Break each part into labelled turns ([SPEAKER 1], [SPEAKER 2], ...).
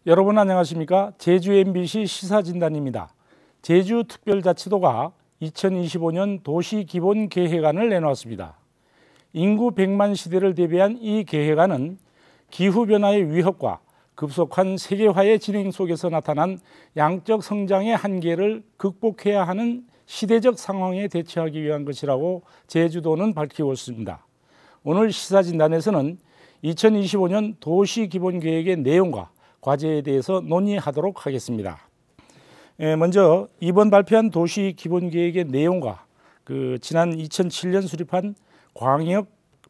[SPEAKER 1] 여러분 안녕하십니까? 제주 MBC 시사진단입니다. 제주특별자치도가 2025년 도시기본계획안을 내놓았습니다. 인구 100만 시대를 대비한 이 계획안은 기후변화의 위협과 급속한 세계화의 진행 속에서 나타난 양적 성장의 한계를 극복해야 하는 시대적 상황에 대처하기 위한 것이라고 제주도는 밝히고 있습니다. 오늘 시사진단에서는 2025년 도시기본계획의 내용과 과제에 대해서 논의하도록 하겠습니다. 먼저 이번 발표한 도시기본계획의 내용과 지난 2007년 수립한 광역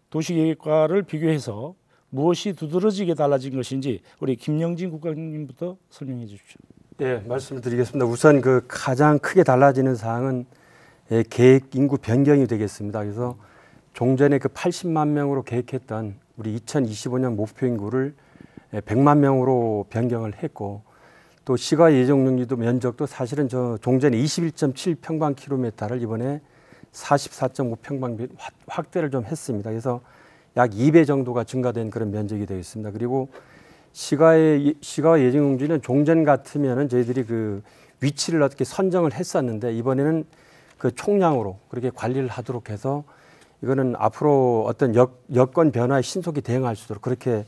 [SPEAKER 1] 도시계획과를 비교해서 무엇이 두드러지게 달라진 것인지 우리 김영진 국장님부터 설명해 주십시오.
[SPEAKER 2] 네, 말씀을 드리겠습니다. 우선 가장 크게 달라지는 사항은 계획 인구 변경이 되겠습니다. 그래서 종전에 80만 명으로 계획했던 우리 2025년 목표 인구를 100만 명으로 변경을 했고, 또 시가 예정 용지도 면적도 사실은 종전에 21.7평방킬로미터를 이번에 44.5평방 확대를 좀 했습니다. 그래서 약 2배 정도가 증가된 그런 면적이 되겠습니다. 그리고 시가 예정 용지는 종전 같으면은 저희들이 위치를 어떻게 선정을 했었는데, 이번에는 총량으로 그렇게 관리를 하도록 해서 이거는 앞으로 어떤 여건 변화에 신속히 대응할 수 있도록 그렇게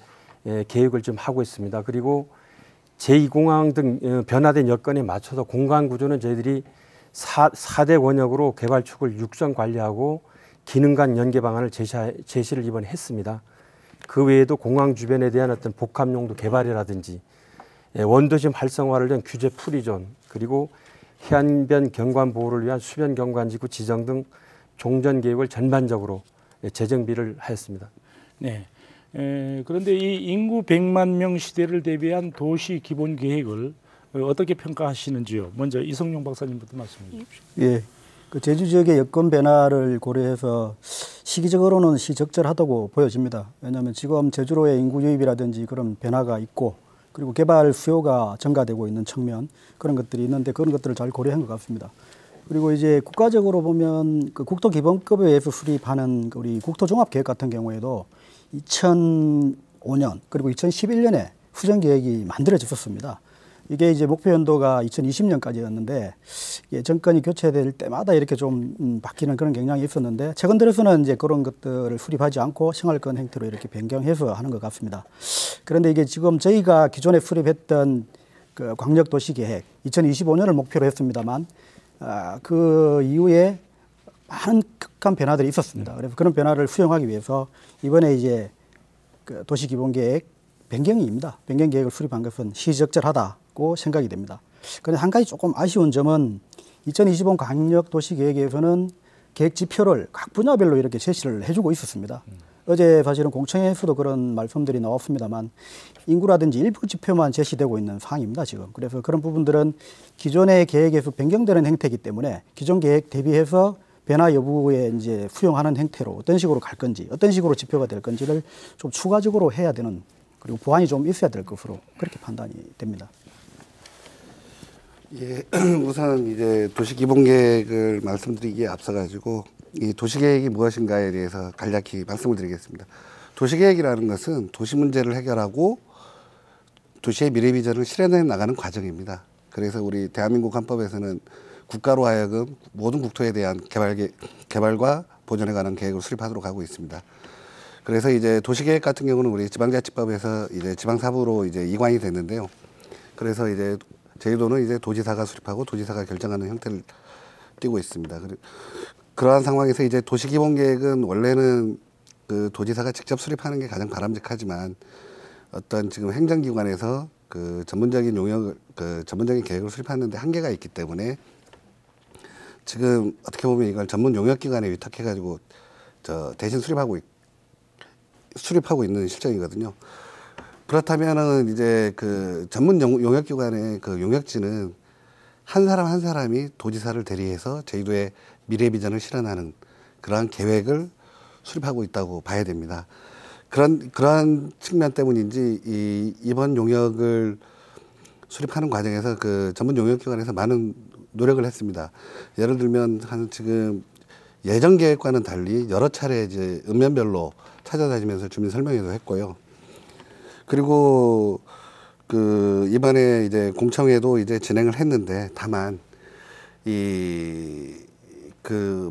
[SPEAKER 2] 계획을 좀 하고 있습니다. 그리고 제2공항 등 변화된 여건에 맞춰서 공간 구조는 저희들이 4대 원역으로 개발축을 육성 관리하고 기능 간 연계 방안을 제시를 이번에 했습니다. 그 외에도 공항 주변에 대한 어떤 복합용도 개발이라든지 원도심 활성화를 위한 규제 프리존, 그리고 해안변 경관 보호를 위한 수변 경관지구 지정 등 종전 계획을 전반적으로 재정비를 하였습니다.
[SPEAKER 1] 네. 그런데 이 인구 100만 명 시대를 대비한 도시 기본 계획을 어떻게 평가하시는지요? 먼저 이성용 박사님부터 말씀해 주십시오.
[SPEAKER 3] 예, 제주 지역의 여건 변화를 고려해서 시기적으로는 시적절하다고 보여집니다. 왜냐하면 지금 제주로의 인구 유입이라든지 그런 변화가 있고, 그리고 개발 수요가 증가되고 있는 측면, 그런 것들이 있는데 그런 것들을 잘 고려한 것 같습니다. 그리고 이제 국가적으로 보면 국토기본법에 의해서 수립하는 우리 국토종합계획 같은 경우에도 2005년 그리고 2011년에 후정계획이 만들어졌었습니다. 이게 이제 목표 연도가 2020년까지였는데 정권이 교체될 때마다 이렇게 좀 바뀌는 그런 경향이 있었는데, 최근 들어서는 이제 그런 것들을 수립하지 않고 생활권 형태로 이렇게 변경해서 하는 것 같습니다. 그런데 이게 지금 저희가 기존에 수립했던 광역도시계획 2025년을 목표로 했습니다만, 그 이후에 많은 극한 변화들이 있었습니다. 그래서 그런 변화를 수용하기 위해서 이번에 이제 도시기본계획 변경입니다. 변경계획을 수립한 것은 시적절하다고 생각이 됩니다. 그런데 한 가지 조금 아쉬운 점은 2025 광역도시계획에서는 계획 지표를 각 분야별로 이렇게 제시를 해주고 있었습니다. 어제 사실은 공청회에서도 그런 말씀들이 나왔습니다만, 인구라든지 일부 지표만 제시되고 있는 상황입니다, 지금. 그래서 그런 부분들은 기존의 계획에서 변경되는 형태이기 때문에 기존 계획 대비해서 변화 여부에 이제 수용하는 형태로 어떤 식으로 갈 건지, 어떤 식으로 지표가 될 건지를 좀 추가적으로 해야 되는, 그리고 보완이 좀 있어야 될 것으로 그렇게 판단이 됩니다.
[SPEAKER 4] 예, 우선 이제 도시기본계획을 말씀드리기에 앞서가지고 이 도시계획이 무엇인가에 대해서 간략히 말씀을 드리겠습니다. 도시계획이라는 것은 도시 문제를 해결하고 도시의 미래 비전을 실현해 나가는 과정입니다. 그래서 우리 대한민국 헌법에서는 국가로 하여금 모든 국토에 대한 개발과 보존에 관한 계획을 수립하도록 하고 있습니다. 그래서 이제 도시계획 같은 경우는 우리 지방자치법에서 이제 지방사부로 이제 이관이 됐는데요. 그래서 이제 제주도는 이제 도지사가 수립하고 도지사가 결정하는 형태를 띠고 있습니다. 그러한 상황에서 이제 도시기본계획은 원래는 도지사가 직접 수립하는 게 가장 바람직하지만, 어떤 지금 행정기관에서 전문적인 전문적인 계획을 수립하는데 한계가 있기 때문에 지금 어떻게 보면 이걸 전문 용역기관에 위탁해가지고 대신 수립하고 있는 실정이거든요. 그렇다면은 이제 전문 용역기관의 용역지는 한 사람 한 사람이 도지사를 대리해서 제주도의 미래 비전을 실현하는 그러한 계획을 수립하고 있다고 봐야 됩니다. 그러한 측면 때문인지 이번 용역을 수립하는 과정에서 전문 용역기관에서 많은 노력을 했습니다. 예를 들면 지금 예전 계획과는 달리 여러 차례 이제 읍면별로 찾아다니면서 주민 설명회도 했고요. 그리고 이번에 이제 공청회도 이제 진행을 했는데 다만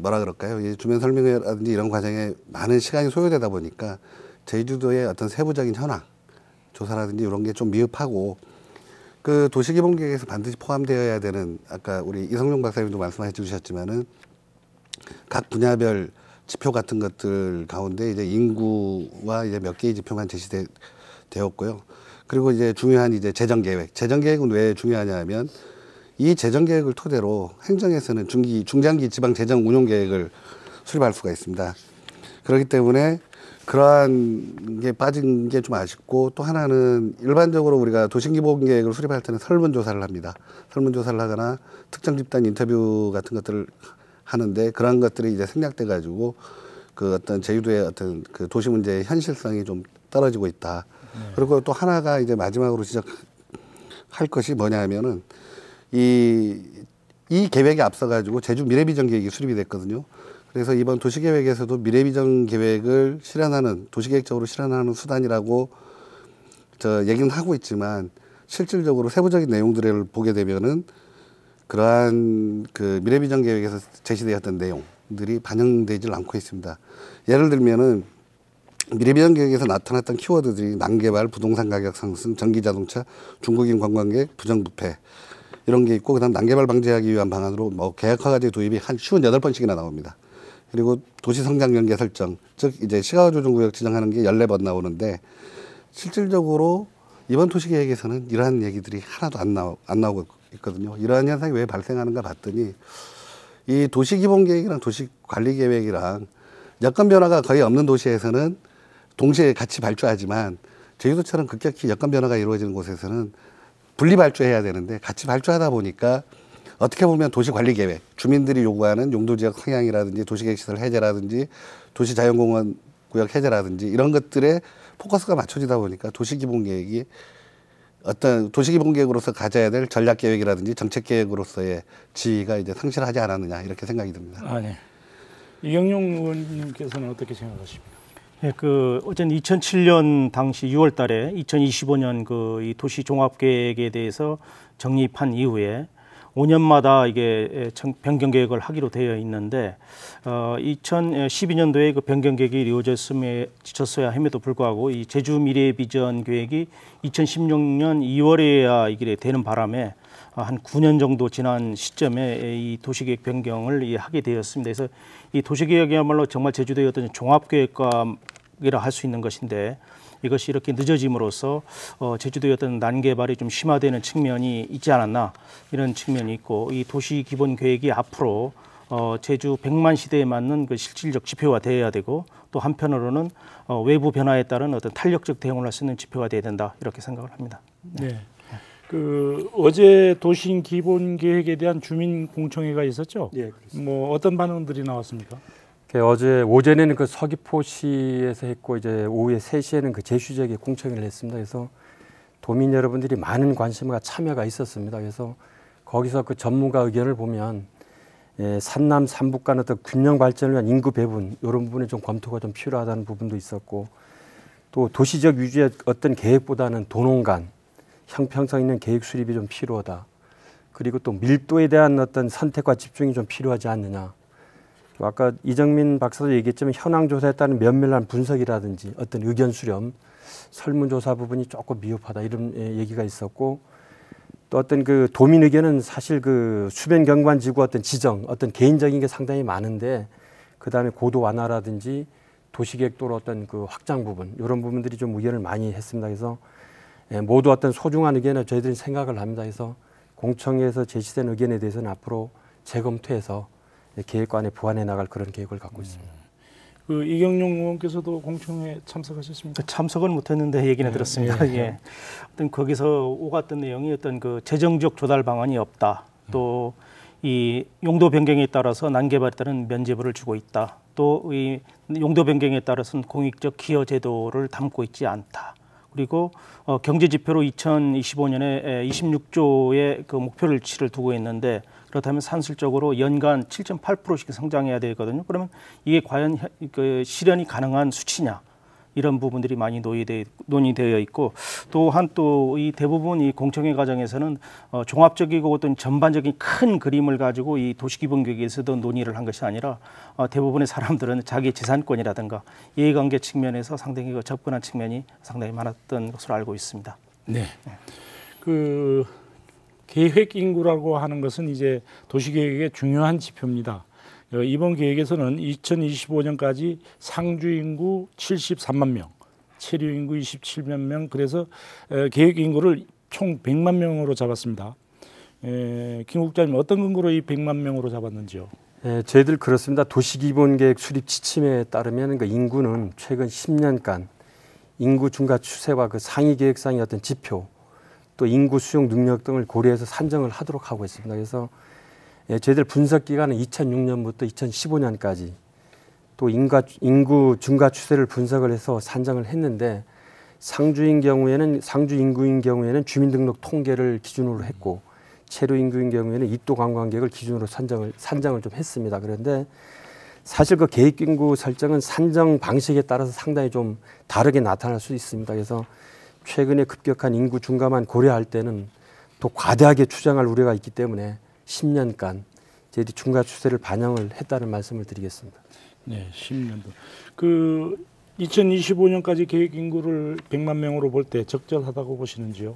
[SPEAKER 4] 뭐라 그럴까요? 이 주변 설명회라든지 이런 과정에 많은 시간이 소요되다 보니까 제주도의 어떤 세부적인 현황 조사라든지 이런 게 좀 미흡하고 그 도시기본계획에서 반드시 포함되어야 되는 아까 우리 이성용 박사님도 말씀해 주셨지만은 각 분야별 지표 같은 것들 가운데 이제 인구와 이제 몇 개의 지표만 제시되었고요. 그리고 이제 중요한 이제 재정계획. 재정계획은 왜 중요하냐면 이 재정계획을 토대로 행정에서는 중장기 지방 재정 운용 계획을 수립할 수가 있습니다. 그렇기 때문에 그러한 게 빠진 게 좀 아쉽고 또 하나는 일반적으로 우리가 도시기본계획을 수립할 때는 설문조사를 합니다. 설문조사를 하거나 특정 집단 인터뷰 같은 것들을 하는데 그러한 것들이 이제 생략돼 가지고 그 어떤 제주도의 어떤 그 도시 문제의 현실성이 좀 떨어지고 있다. 그리고 또 하나가 이제 마지막으로 지적할 것이 뭐냐면은 이 계획에 앞서 가지고 제주 미래비전 계획이 수립이 됐거든요. 그래서 이번 도시계획에서도 미래비전 계획을 실현하는 도시계획적으로 실현하는 수단이라고 얘기는 하고 있지만 실질적으로 세부적인 내용들을 보게 되면은 그러한 그 미래비전 계획에서 제시되었던 내용들이 반영되질 않고 있습니다. 예를 들면은 미래비전 계획에서 나타났던 키워드들이 난개발, 부동산 가격 상승, 전기자동차, 중국인 관광객, 부정부패 이런 게 있고 그다음 난개발 방지하기 위한 방안으로 뭐 계획허가제 도입이 한 58번씩이나 나옵니다. 그리고 도시 성장 연계 설정, 즉 이제 시가화 조정 구역 지정하는 게 14번 나오는데 실질적으로 이번 도시계획에서는 이러한 얘기들이 하나도 안 나오고 있거든요. 이러한 현상이 왜 발생하는가 봤더니 이 도시기본계획이랑 도시관리계획이랑 여건 변화가 거의 없는 도시에서는 동시에 같이 발주하지만 제주도처럼 급격히 여건 변화가 이루어지는 곳에서는 분리 발주해야 되는데 같이 발주하다 보니까 어떻게 보면 도시관리계획, 주민들이 요구하는 용도지역 상향이라든지 도시계획시설 해제라든지 도시자연공원 구역 해제라든지 이런 것들에 포커스가 맞춰지다 보니까 도시기본계획이 어떤 도시기본계획으로서 가져야 될 전략계획이라든지 정책계획으로서의 지위가 이제 상실하지 않았느냐 이렇게 생각이 듭니다.
[SPEAKER 1] 아, 네. 이경용 의원님께서는 어떻게 생각하십니까?
[SPEAKER 5] 예, 어쨌든 2007년 당시 6월 달에 2025년 이 도시 종합계획에 대해서 정립한 이후에 5년마다 이게 변경 계획을 하기로 되어 있는데 2012년도에 그 변경 계획이 이루어졌어야 함에도 불구하고 이 제주 미래 비전 계획이 2016년 2월에야 이게 되는 바람에 한 9년 정도 지난 시점에 이 도시계획 변경을 하게 되었습니다. 그래서 이 도시계획이야말로 정말 제주도의 어떤 종합계획이라 할 수 있는 것인데 이것이 이렇게 늦어짐으로써 제주도의 어떤 난개발이 좀 심화되는 측면이 있지 않았나 이런 측면이 있고 이 도시기본계획이 앞으로 제주 100만 시대에 맞는 그 실질적 지표가 되어야 되고 또 한편으로는 외부 변화에 따른 어떤 탄력적 대응을 할 수 있는 지표가 되어야 된다 이렇게 생각을 합니다.
[SPEAKER 1] 네. 어제 도시기본계획에 대한 주민 공청회가 있었죠?
[SPEAKER 2] 예,
[SPEAKER 1] 뭐 어떤 반응들이 나왔습니까?
[SPEAKER 2] 어제 오전에는 그 서귀포시에서 했고 이제 오후에 3시에는 그 제주 지역에 공청회를 했습니다. 그래서 도민 여러분들이 많은 관심과 참여가 있었습니다. 그래서 거기서 그 전문가 의견을 보면 산남 삼북 간 어떤 균형 발전을 위한 인구 배분 이런 부분에 좀 검토가 좀 필요하다는 부분도 있었고 또 도시적 유지의 어떤 계획보다는 도농 간 형평성 있는 계획 수립이 좀 필요하다. 그리고 또 밀도에 대한 어떤 선택과 집중이 좀 필요하지 않느냐. 아까 이정민 박사도 얘기했지만 현황 조사에 따른 면밀한 분석이라든지 어떤 의견 수렴, 설문조사 부분이 조금 미흡하다 이런 얘기가 있었고 또 어떤 그 도민 의견은 사실 그 수변 경관 지구 어떤 지정, 어떤 개인적인 게 상당히 많은데 그 다음에 고도 완화라든지 도시계획도로 어떤 그 확장 부분 이런 부분들이 좀 의견을 많이 했습니다. 그래서 모두 어떤 소중한 의견을 저희들이 생각을 합니다. 그래서 공청회에서 제시된 의견에 대해서는 앞으로 재검토해서 계획관에 보완해 나갈 그런 계획을 갖고 있습니다.
[SPEAKER 1] 이경용 의원께서도 공청회 참석하셨습니까?
[SPEAKER 5] 참석은 못했는데 얘기는 들었습니다. 예. 어떤 거기서 오갔던 내용이 어떤 그 재정적 조달 방안이 없다. 또 이 용도 변경에 따라서 난개발에 따른 면제부를 주고 있다. 또 이 용도 변경에 따라서는 공익적 기여 제도를 담고 있지 않다. 그리고 경제 지표로 2025년에 26조의 그 목표치를 두고 있는데 그렇다면 산술적으로 연간 7.8%씩 성장해야 되거든요. 그러면 이게 과연 그 실현이 가능한 수치냐? 이런 부분들이 많이 논의되어 있고, 또한 또 이 대부분 이 공청회 과정에서는 종합적이고 어떤 전반적인 큰 그림을 가지고 이 도시기본계획에서도 논의를 한 것이 아니라 대부분의 사람들은 자기 재산권이라든가 이해관계 측면에서 상당히 접근한 측면이 상당히 많았던 것으로 알고 있습니다.
[SPEAKER 1] 네. 그 계획 인구라고 하는 것은 이제 도시계획의 중요한 지표입니다. 이번 계획에서는 2025년까지 상주 인구 73만 명, 체류 인구 27만 명, 그래서 계획 인구를 총 100만 명으로 잡았습니다. 김 국장님, 어떤 근거로 이 100만 명으로 잡았는지요?
[SPEAKER 2] 저희들 그렇습니다. 도시기본계획 수립 지침에 따르면 그 인구는 최근 10년간 인구 증가 추세와 그 상위 계획상의 어떤 지표, 또 인구 수용 능력 등을 고려해서 산정을 하도록 하고 있습니다. 그래서 저희들 분석 기간은 2006년부터 2015년까지 또 인구 증가 추세를 분석을 해서 산정을 했는데, 상주 인구인 경우에는 주민등록 통계를 기준으로 했고, 체류 인구인 경우에는 입도 관광객을 기준으로 산정을 좀 했습니다. 그런데 사실 그 계획 인구 설정은 산정 방식에 따라서 상당히 좀 다르게 나타날 수 있습니다. 그래서 최근에 급격한 인구 증가만 고려할 때는 또 과대하게 추정할 우려가 있기 때문에 10년간 저희들이 증가 추세를 반영을 했다는 말씀을 드리겠습니다.
[SPEAKER 1] 네, 10년도. 그 2025년까지 계획 인구를 100만 명으로 볼 때 적절하다고 보시는지요?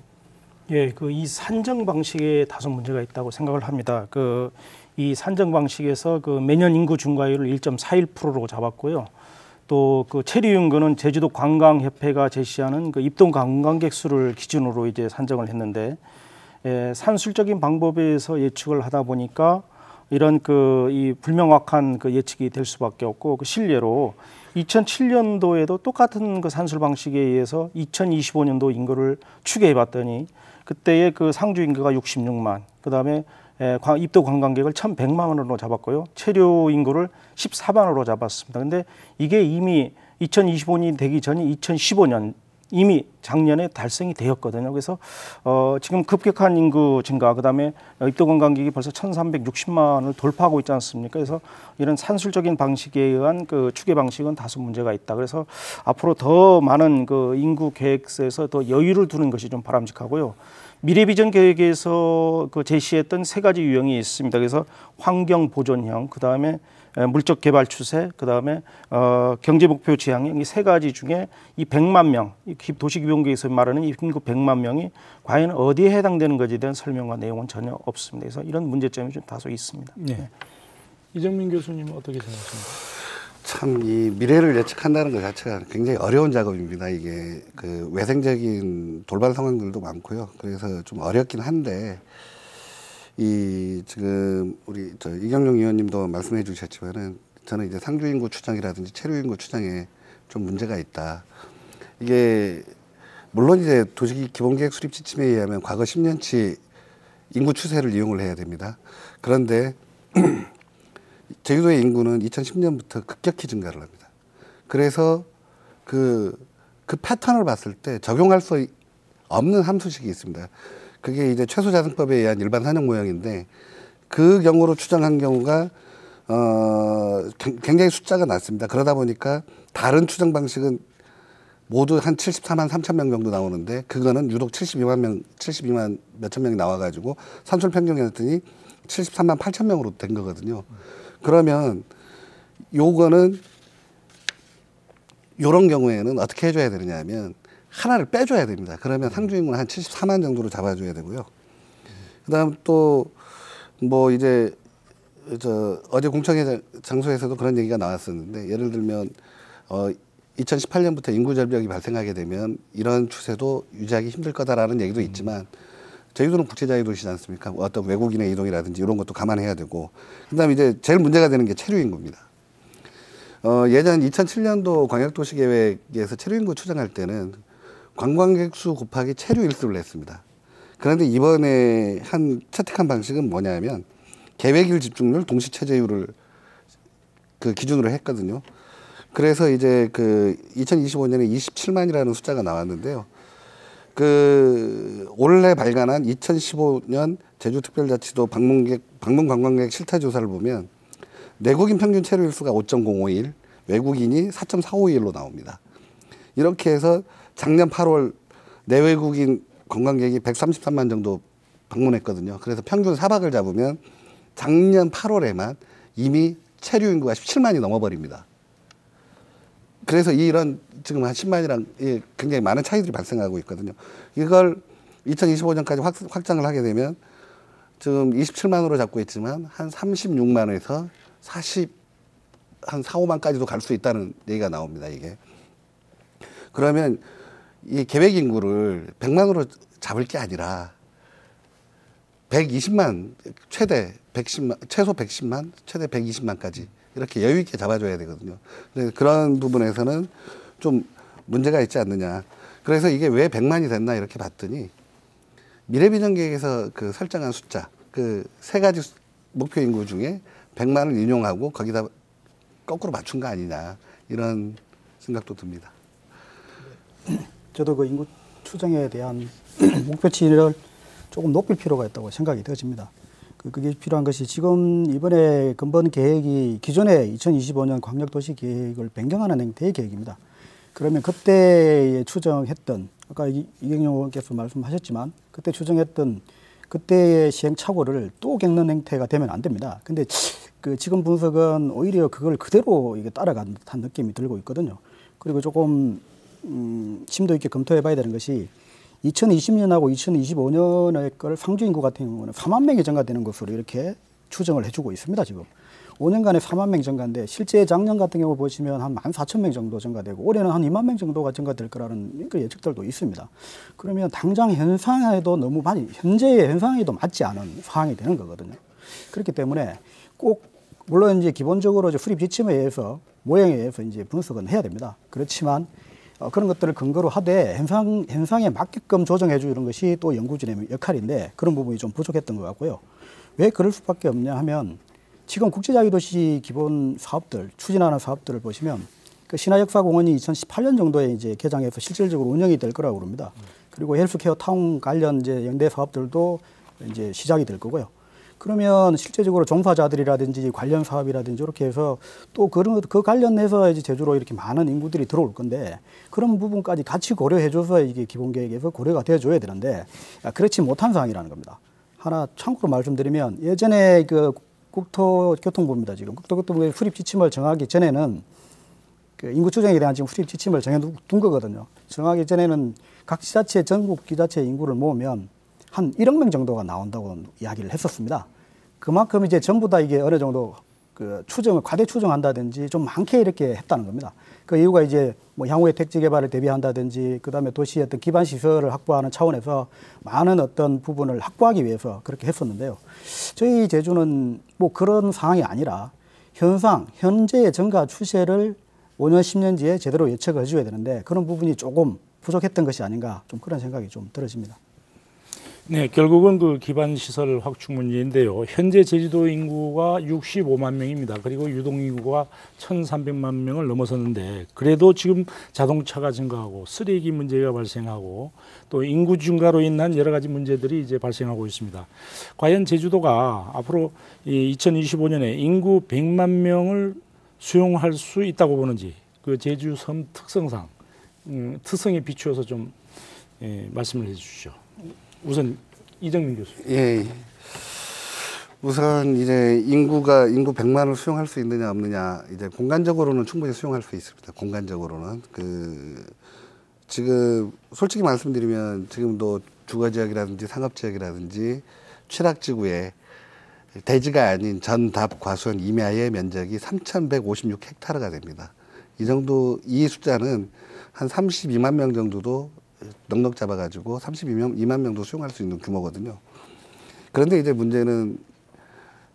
[SPEAKER 5] 예, 그 이 산정 방식에 다소 문제가 있다고 생각을 합니다. 이 산정 방식에서 그 매년 인구 증가율을 1.41%로 잡았고요. 또 그 체류 인구는 제주도 관광협회가 제시하는 그 입동 관광객 수를 기준으로 이제 산정을 했는데, 산술적인 방법에서 예측을 하다 보니까 이런 이 불명확한 그 예측이 될 수밖에 없고, 그 실례로 2007년도에도 똑같은 그 산술 방식에 의해서 2025년도 인구를 추계해 봤더니 그때의 그 상주 인구가 66만, 그다음에 입도 관광객을 1,100만으로 잡았고요. 체류 인구를 14만으로 잡았습니다. 근데 이게 이미 2025년이 되기 전이 2015년 이미 작년에 달성이 되었거든요. 그래서 지금 급격한 인구 증가, 그다음에 입도 관광객이 벌써 1,360만을 돌파하고 있지 않습니까? 그래서 이런 산술적인 방식에 의한 그 추계 방식은 다소 문제가 있다. 그래서 앞으로 더 많은 그 인구 계획서에서 더 여유를 두는 것이 좀 바람직하고요. 미래비전 계획에서 그 제시했던 3가지 유형이 있습니다. 그래서 환경 보존형, 그다음에 물적 개발 추세, 그다음에 경제 목표 지향형, 이 3가지 중에 이 100만 명, 이 도시기본계획에서 말하는 이 인구 100만 명이 과연 어디에 해당되는 것에 대한 설명과 내용은 전혀 없습니다. 그래서 이런 문제점이 좀 다소 있습니다.
[SPEAKER 1] 네. 이정민 교수님은 어떻게 생각하십니까?
[SPEAKER 4] 참 이 미래를 예측한다는 것 자체가 굉장히 어려운 작업입니다. 이게 그 외생적인 돌발 상황들도 많고요. 그래서 좀 어렵긴 한데, 지금 우리 이경룡 의원님도 말씀해 주셨지만은, 저는 이제 상주 인구 추정이라든지 체류 인구 추정에 좀 문제가 있다. 이게 물론 이제 도시 기본계획 수립 지침에 의하면 과거 10년치 인구 추세를 이용을 해야 됩니다. 그런데 제주도의 인구는 2010년부터 급격히 증가를 합니다. 그래서 그 패턴을 봤을 때 적용할 수 없는 함수식이 있습니다. 그게 이제 최소자생법에 의한 일반 산역 모형인데, 그 경우로 추정한 경우가 굉장히 숫자가 낮습니다. 그러다 보니까 다른 추정 방식은 모두 한 74만 3천 명 정도 나오는데, 그거는 유독 72만 몇천 명이 나와가지고 산술 평균이었더니 73만 8천 명으로 된 거거든요. 그러면 요거는 요런 경우에는 어떻게 해줘야 되느냐 하면 하나를 빼줘야 됩니다. 그러면 상주 인구는 한 74만 정도로 잡아줘야 되고요. 그다음 또 뭐 이제 어제 공청회 장소에서도 그런 얘기가 나왔었는데, 예를 들면 2018년부터 인구 절벽이 발생하게 되면 이런 추세도 유지하기 힘들 거다라는 얘기도 있지만, 제주도는 국제자유 도시지 않습니까? 어떤 외국인의 이동이라든지 이런 것도 감안해야 되고, 그다음에 이제 제일 문제가 되는 게 체류 인구입니다. 예전 2007년도 광역도시계획에서 체류 인구 추정할 때는 관광객 수 곱하기 체류 일수를 냈습니다. 그런데 이번에 채택한 방식은 뭐냐면 계획일 집중률 동시 체제율을 그 기준으로 했거든요. 그래서 이제 2025년에 27만이라는 숫자가 나왔는데요. 올해 발간한 2015년 제주특별자치도 방문 관광객 실태 조사를 보면 내국인 평균 체류일수가 5.051, 외국인이 4.451로 나옵니다. 이렇게 해서 작년 8월 내외국인 관광객이 133만 정도 방문했거든요. 그래서 평균 4박을 잡으면 작년 8월에만 이미 체류 인구가 17만이 넘어버립니다. 그래서 이런 지금 한 10만이랑 굉장히 많은 차이들이 발생하고 있거든요. 이걸 2025년까지 확장을 하게 되면 지금 27만으로 잡고 있지만 한 36만에서 한 4, 5만까지도 갈 수 있다는 얘기가 나옵니다. 이게. 그러면 이 계획 인구를 100만으로 잡을 게 아니라 120만, 최대 110만, 최소 110만, 최대 120만까지 이렇게 여유 있게 잡아줘야 되거든요. 근데 그런 부분에서는 좀 문제가 있지 않느냐. 그래서 이게 왜 100만이 됐나 이렇게 봤더니 미래비전 계획에서 그 설정한 숫자, 그 세 가지 목표 인구 중에 100만을 인용하고 거기다 거꾸로 맞춘 거 아니냐 이런 생각도 듭니다.
[SPEAKER 3] 저도 그 인구 추정에 대한 목표치를 조금 높일 필요가 있다고 생각이 되어집니다. 그게 필요한 것이 지금 이번에 근본 계획이 기존의 2025년 광역도시 계획을 변경하는 행태의 계획입니다. 그러면 그때 추정했던 아까 이경영 의원께서 말씀하셨지만 그때 추정했던 그때의 시행착오를 또 겪는 행태가 되면 안 됩니다. 근데 그 지금 분석은 오히려 그걸 그대로 이게 따라간 듯한 느낌이 들고 있거든요. 그리고 조금 심도 있게 검토해 봐야 되는 것이 2020년하고 2025년의 걸 상주 인구 같은 경우는 4만 명이 증가되는 것으로 이렇게 추정을 해주고 있습니다. 지금 5년간에 4만 명 증가인데 실제 작년 같은 경우 보시면 한 14,000명 정도 증가되고 올해는 한 2만 명 정도가 증가될 거라는 그 예측들도 있습니다. 그러면 당장 현상에도 너무 많이 현재의 현상에도 맞지 않은 상황이 되는 거거든요. 그렇기 때문에 꼭 물론 이제 기본적으로 이제 수립 지침에 의해서 모형에 의해서 이제 분석은 해야 됩니다. 그렇지만 그런 것들을 근거로 하되 현상에 맞게끔 조정해 주는 것이 또 연구진의 역할인데 그런 부분이 좀 부족했던 것 같고요. 왜 그럴 수밖에 없냐 하면 지금 국제자유도시 기본 사업들 추진하는 사업들을 보시면 그 신화역사공원이 2018년 정도에 이제 개장해서 실질적으로 운영이 될 거라고 그럽니다. 그리고 헬스케어 타운 관련 이제 연대 사업들도 이제 시작이 될 거고요. 그러면 실제적으로 종사자들이라든지 관련 사업이라든지 이렇게 해서 또 그 관련해서 이제 제주로 이렇게 많은 인구들이 들어올 건데 그런 부분까지 같이 고려해줘서 이게 기본계획에서 고려가 되어줘야 되는데 그렇지 못한 상황이라는 겁니다. 하나 참고로 말씀드리면 예전에 그 국토교통부입니다. 지금 국토교통부의 수립 지침을 정하기 전에는 그 인구 추정에 대한 지금 수립 지침을 정해둔 거거든요. 정하기 전에는 각 지자체 전국 지자체 인구를 모으면 한 1억 명 정도가 나온다고 이야기를 했었습니다. 그만큼 이제 전부 다 이게 어느 정도 그 추정을 과대 추정한다든지 좀 많게 이렇게 했다는 겁니다. 그 이유가 이제 뭐 향후의 택지 개발을 대비한다든지 그다음에 도시의 어떤 기반 시설을 확보하는 차원에서 많은 어떤 부분을 확보하기 위해서 그렇게 했었는데요. 저희 제주는 뭐 그런 상황이 아니라 현재의 증가 추세를 5년, 10년 뒤에 제대로 예측을 해줘야 되는데 그런 부분이 조금 부족했던 것이 아닌가 좀 그런 생각이 좀 들어집니다.
[SPEAKER 1] 네, 결국은 그 기반 시설 확충 문제인데요. 현재 제주도 인구가 65만 명입니다. 그리고 유동 인구가 1,300만 명을 넘어섰는데 그래도 지금 자동차가 증가하고 쓰레기 문제가 발생하고 또 인구 증가로 인한 여러 가지 문제들이 이제 발생하고 있습니다. 과연 제주도가 앞으로 2025년에 인구 100만 명을 수용할 수 있다고 보는지 그 제주 섬 특성상 특성에 비추어서 좀 말씀을 해주시죠. 우선 이정민 교수.
[SPEAKER 4] 예. 우선 이제 인구 100만을 수용할 수 있느냐 없느냐 이제 공간적으로는 충분히 수용할 수 있습니다. 공간적으로는 지금 솔직히 말씀드리면 지금도 주거 지역이라든지 상업 지역이라든지 취락지구에 대지가 아닌 전답 과수원 임야의 면적이 3,156헥타르가 됩니다. 이 숫자는 한 32만 명 정도도 넉넉 잡아가지고 32만 명도 수용할 수 있는 규모거든요. 그런데 이제 문제는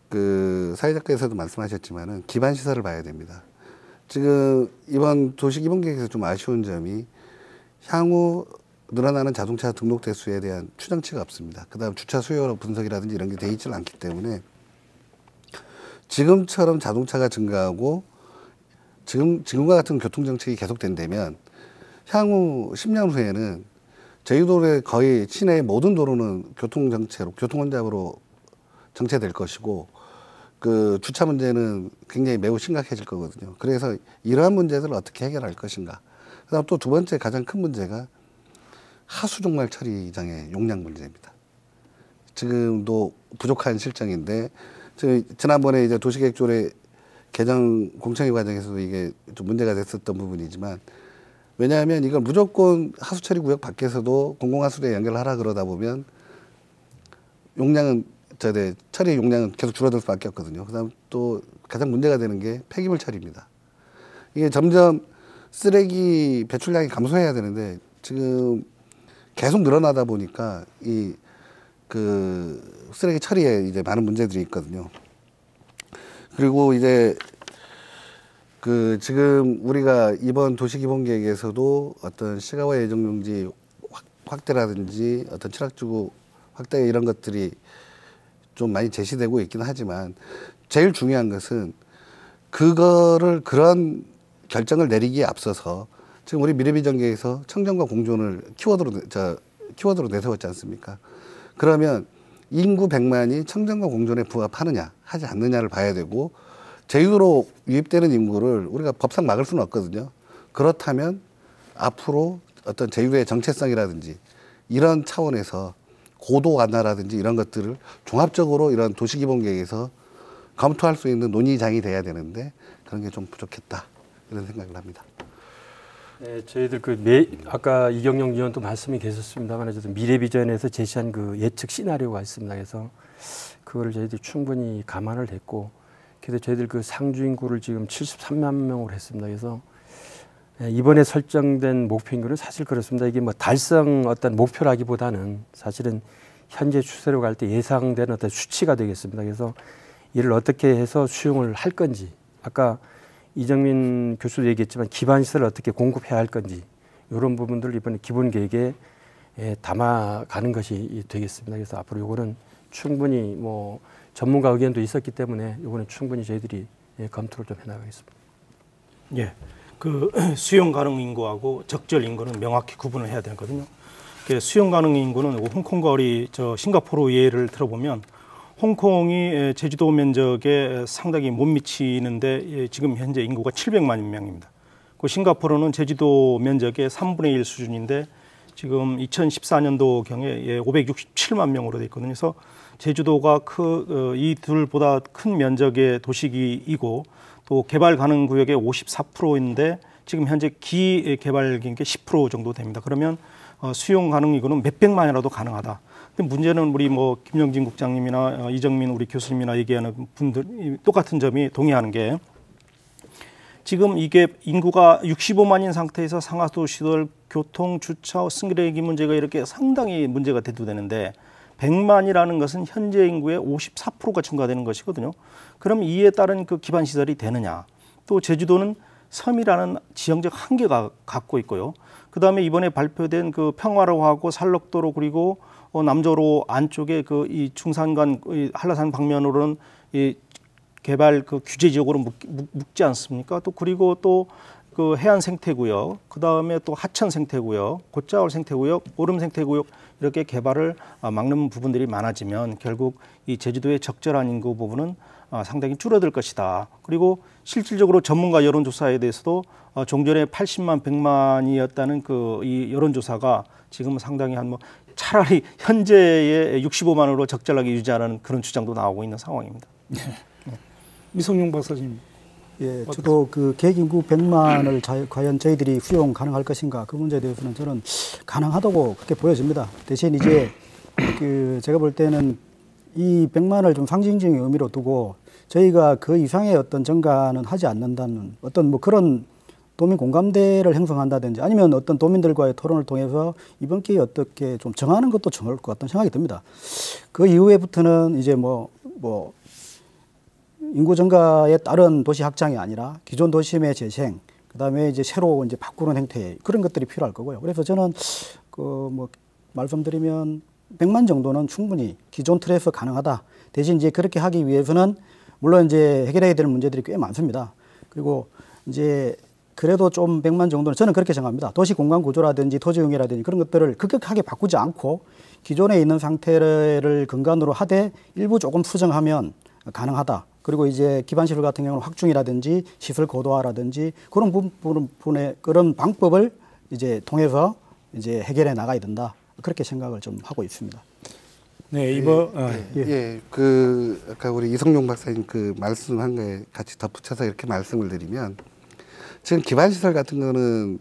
[SPEAKER 4] 그 사회작가에서도 말씀하셨지만은 기반 시설을 봐야 됩니다. 지금 이번 도시 기본계획에서 좀 아쉬운 점이 향후 늘어나는 자동차 등록 대수에 대한 추정치가 없습니다. 그다음 주차 수요 분석이라든지 이런 게 돼 있지는 않기 때문에 지금처럼 자동차가 증가하고 지금과 같은 교통 정책이 계속된다면 향후 10년 후에는 제주도의 거의 시내의 모든 도로는 교통혼잡으로 정체될 것이고 그 주차 문제는 굉장히 매우 심각해질 거거든요. 그래서 이러한 문제들을 어떻게 해결할 것인가. 그다음 또 두 번째 가장 큰 문제가 하수 종말 처리장의 용량 문제입니다. 지금도 부족한 실정인데 지난번에 이제 도시계획조례 개정 공청회 과정에서도 이게 좀 문제가 됐었던 부분이지만 왜냐하면 이걸 무조건 하수처리 구역 밖에서도 공공하수도에 연결하라 그러다 보면 용량은 처리 용량은 계속 줄어들 수밖에 없거든요. 그다음 또 가장 문제가 되는 게 폐기물 처리입니다. 이게 점점 쓰레기 배출량이 감소해야 되는데 지금 계속 늘어나다 보니까 이 그 쓰레기 처리에 이제 많은 문제들이 있거든요. 그리고 이제 그 지금 우리가 이번 도시기본계획에서도 어떤 시가와 예정용지 확대라든지 어떤 철학지구 확대 이런 것들이 좀 많이 제시되고 있긴 하지만 제일 중요한 것은 그거를 그런 결정을 내리기에 앞서서 지금 우리 미래비전계획에서 청정과 공존을 키워드로 내세웠지 않습니까? 그러면 인구 100만이 청정과 공존에 부합하느냐 하지 않느냐를 봐야 되고 제주도로 유입되는 인구를 우리가 법상 막을 수는 없거든요. 그렇다면 앞으로 어떤 제주도의 정체성이라든지 이런 차원에서 고도 완화라든지 이런 것들을 종합적으로 이런 도시기본계획에서 검토할 수 있는 논의장이 돼야 되는데 그런 게 좀 부족했다 이런 생각을 합니다.
[SPEAKER 2] 네, 저희들 아까 이경영 의원도 말씀이 계셨습니다만 어쨌든 미래비전에서 제시한 그 예측 시나리오가 있습니다. 그래서 그거를 저희들이 충분히 감안을 했고, 그래서 저희들 그 상주 인구를 지금 73만 명으로 했습니다. 그래서 이번에 설정된 목표 인구는 사실 그렇습니다. 이게 뭐 달성 어떤 목표라기보다는 사실은 현재 추세로 갈 때 예상되는 어떤 수치가 되겠습니다. 그래서 이를 어떻게 해서 수용을 할 건지, 아까 이정민 교수도 얘기했지만 기반시설을 어떻게 공급해야 할 건지 이런 부분들을 이번에 기본계획에 담아가는 것이 되겠습니다. 그래서 앞으로 이거는 충분히 뭐 전문가 의견도 있었기 때문에 이거는 충분히 저희들이 검토를 좀 해나가겠습니다.
[SPEAKER 5] 예, 그 수용 가능 인구하고 적절 인구는 명확히 구분을 해야 되거든요. 수용 가능 인구는 홍콩과 우리 싱가포르 예를 들어보면 홍콩이 제주도 면적에 상당히 못 미치는데 지금 현재 인구가 700만 명입니다. 그 싱가포르는 제주도 면적의 3분의 1 수준인데 지금 2014년도경에 567만 명으로 돼 있거든요. 그래서 제주도가 이 둘보다 큰 면적의 도시이고 또 개발 가능 구역의 54%인데 지금 현재 기개발된 게 10% 정도 됩니다. 그러면 수용 가능 인구는 몇백만이라도 가능하다. 근데 문제는 우리 뭐 김영진 국장님이나 이정민 우리 교수님이나 얘기하는 분들 똑같은 점이 동의하는 게 지금 이게 인구가 65만인 상태에서 상하도시들 교통, 주차, 쓰레기 문제가 이렇게 상당히 문제가 대두되는데 100만이라는 것은 현재 인구의 54%가 증가되는 것이거든요. 그럼 이에 따른 그 기반 시설이 되느냐? 또 제주도는 섬이라는 지형적 한계가 갖고 있고요. 그다음에 이번에 발표된 그 평화로하고 산록도로 그리고 남조로 안쪽에 그 이 중산간 한라산 방면으로는 이 개발 그 규제 지역으로 묶지 않습니까? 또 그리고 또 그 해안 생태구역, 그 다음에 또 하천 생태구역, 곶자월 생태구역, 오름 생태구역 이렇게 개발을 막는 부분들이 많아지면 결국 이 제주도의 적절한 인구 부분은 상당히 줄어들 것이다. 그리고 실질적으로 전문가 여론조사에 대해서도 종전에 80만, 100만이었다는 그 이 여론조사가 지금 상당히 한 뭐 차라리 현재의 65만으로 적절하게 유지하는 그런 주장도 나오고 있는 상황입니다.
[SPEAKER 1] 네. 미성용 박사님.
[SPEAKER 3] 예, 저도 그 계획 인구 100만을 과연 저희들이 수용 가능할 것인가 그 문제에 대해서는 저는 가능하다고 그렇게 보여집니다. 대신 이제 그 제가 볼 때는 이 100만을 좀 상징적인 의미로 두고 저희가 그 이상의 어떤 증가는 하지 않는다는 어떤 뭐 그런 도민 공감대를 형성한다든지 아니면 어떤 도민들과의 토론을 통해서 이번 기회에 어떻게 좀 정하는 것도 좋을 것 같다는 생각이 듭니다. 그 이후에부터는 이제 뭐 인구 증가에 따른 도시 확장이 아니라 기존 도심의 재생, 그다음에 이제 새로 이제 바꾸는 행태 그런 것들이 필요할 거고요. 그래서 저는 그 뭐 말씀드리면 100만 정도는 충분히 기존 틀에서 가능하다. 대신 이제 그렇게 하기 위해서는 물론 이제 해결해야 될 문제들이 꽤 많습니다. 그리고 이제 그래도 좀 100만 정도는 저는 그렇게 생각합니다. 도시 공간 구조라든지 토지 응애라든지 그런 것들을 급격하게 바꾸지 않고 기존에 있는 상태를 근간으로 하되 일부 조금 수정하면 가능하다. 그리고 이제 기반시설 같은 경우는 확충이라든지 시설 고도화라든지 그런 부분의 그런 방법을 이제 통해서 이제 해결해 나가야 된다. 그렇게 생각을 좀 하고 있습니다.
[SPEAKER 1] 네, 이번
[SPEAKER 4] 그 아까 우리 이성용 박사님 그 말씀한 거에 같이 덧붙여서 이렇게 말씀을 드리면 지금 기반시설 같은 거는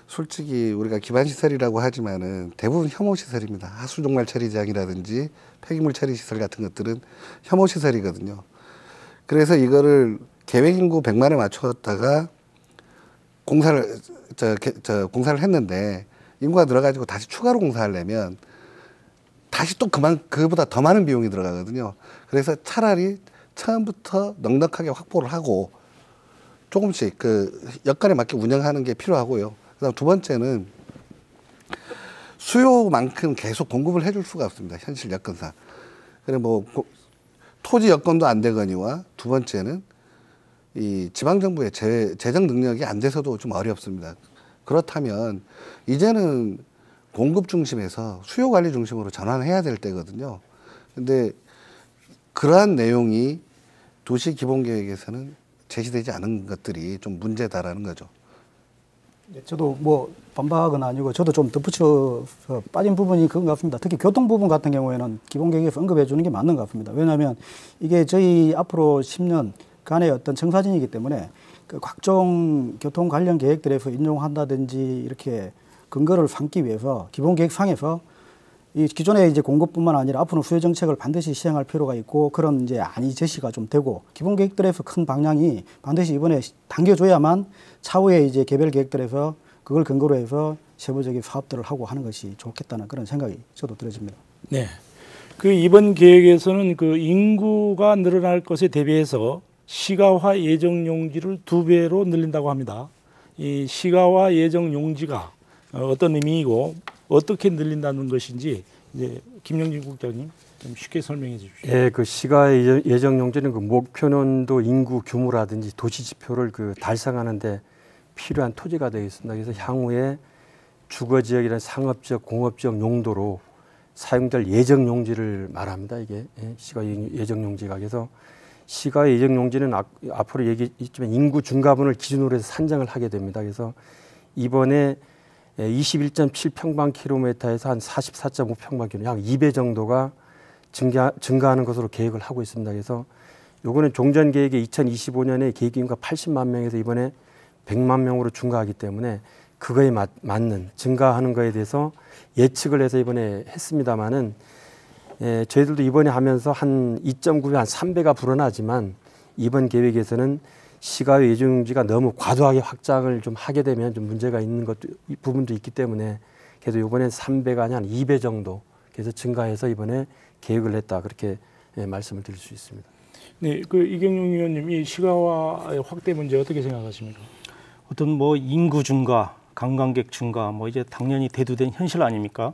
[SPEAKER 4] 솔직히 우리가 기반시설이라고 하지만은 대부분 혐오시설입니다. 하수종말 처리장이라든지 폐기물 처리시설 같은 것들은 혐오시설이거든요. 그래서 이거를 계획인구 100만에 맞추었다가 공사를 했는데 인구가 늘어가지고 다시 추가로 공사하려면 다시 또 그보다 더 많은 비용이 들어가거든요. 그래서 차라리 처음부터 넉넉하게 확보를 하고 조금씩 그 여건에 맞게 운영하는 게 필요하고요. 그다음 두 번째는 수요만큼 계속 공급을 해줄 수가 없습니다. 현실 여건상. 그래 뭐 토지 여건도 안 되거니와 두 번째는 이 지방 정부의 재정 능력이 안 돼서도 좀 어렵습니다. 그렇다면 이제는 공급 중심에서 수요 관리 중심으로 전환해야 될 때거든요. 근데 그러한 내용이 도시 기본 계획에서는 제시되지 않은 것들이 좀 문제다라는 거죠.
[SPEAKER 3] 저도 뭐 반박은 아니고 저도 좀 덧붙여서 빠진 부분이 그런 것 같습니다. 특히 교통 부분 같은 경우에는 기본 계획에서 언급해 주는 게 맞는 것 같습니다. 왜냐하면 이게 저희 앞으로 10년간의 어떤 청사진이기 때문에 그 각종 교통 관련 계획들에서 인용한다든지 이렇게 근거를 삼기 위해서 기본 계획상에서 이 기존의 이제 공급뿐만 아니라 앞으로 수요 정책을 반드시 시행할 필요가 있고 그런 이제 안이 제시가 좀 되고 기본 계획들에서 큰 방향이 반드시 이번에 당겨줘야만 차후에 이제 개별 계획들에서 그걸 근거로 해서 세부적인 사업들을 하고 하는 것이 좋겠다는 그런 생각이 저도 들어집니다.
[SPEAKER 1] 네. 그 이번 계획에서는 그 인구가 늘어날 것에 대비해서 시가화 예정 용지를 2배로 늘린다고 합니다. 이 시가화 예정 용지가 어떤 의미이고 어떻게 늘린다는 것인지 이제 김영진 국장님 좀 쉽게 설명해 주십시오.
[SPEAKER 2] 예, 그 시가의 예정 용지는 그 목표년도 인구 규모라든지 도시 지표를 그 달성하는데 필요한 토지가 되겠습니다. 그래서 향후에 주거 지역이나 상업 지역, 공업 지역 용도로 사용될 예정 용지를 말합니다. 이게 시가 예정 용지가. 그래서 시가 예정 용지는 앞으로 얘기했지만 인구 증가분을 기준으로 해서 산정을 하게 됩니다. 그래서 이번에 21.7평방킬로미터에서 한 44.5평방킬로미터, 약 2배 정도가 증가하는 것으로 계획을 하고 있습니다. 그래서 요거는 종전 계획이 2025년에 계획 인구가 80만 명에서 이번에 100만 명으로 증가하기 때문에 그거에 맞는 증가하는 거에 대해서 예측을 해서 이번에 했습니다마는 저희들도 이번에 하면서 한 2.9배, 한 3배가 불어나지만 이번 계획에서는 시가의 예정용지가 너무 과도하게 확장을 좀 하게 되면 좀 문제가 있는 부분도 있기 때문에 그래서 이번엔 3배가 아니라 한 2배 정도 그래서 증가해서 이번에 계획을 했다 그렇게 말씀을 드릴 수 있습니다.
[SPEAKER 1] 네, 그 이경용 의원님 이 시가화 확대 문제 어떻게 생각하십니까?
[SPEAKER 5] 어떤 뭐 인구 증가, 관광객 증가 뭐 이제 당연히 대두된 현실 아닙니까?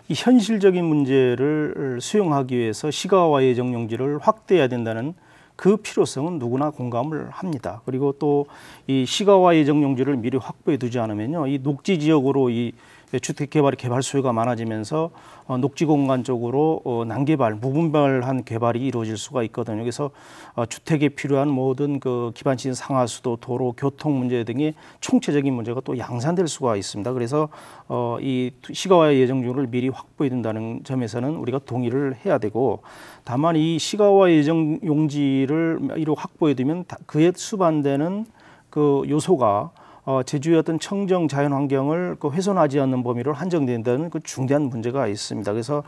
[SPEAKER 5] 이 현실적인 문제를 수용하기 위해서 시가화 예정 용지를 확대해야 된다는 그 필요성은 누구나 공감을 합니다. 그리고 또 이 시가화 예정 용지를 미리 확보해 두지 않으면요, 이 녹지 지역으로 이 주택 개발의 개발 수요가 많아지면서 녹지 공간 쪽으로 난개발, 무분별한 개발이 이루어질 수가 있거든요. 그래서 주택에 필요한 모든 그 기반시설 상하수도, 도로, 교통 문제 등의 총체적인 문제가 또 양산될 수가 있습니다. 그래서 이 시가화 예정률을 미리 확보해 둔다는 점에서는 우리가 동의를 해야 되고, 다만 이 시가화 예정 용지를 이로 확보해 두면 그에 수반되는 그 요소가 제주의 어떤 청정 자연 환경을 훼손하지 않는 범위로 한정된다는 그 중대한 문제가 있습니다. 그래서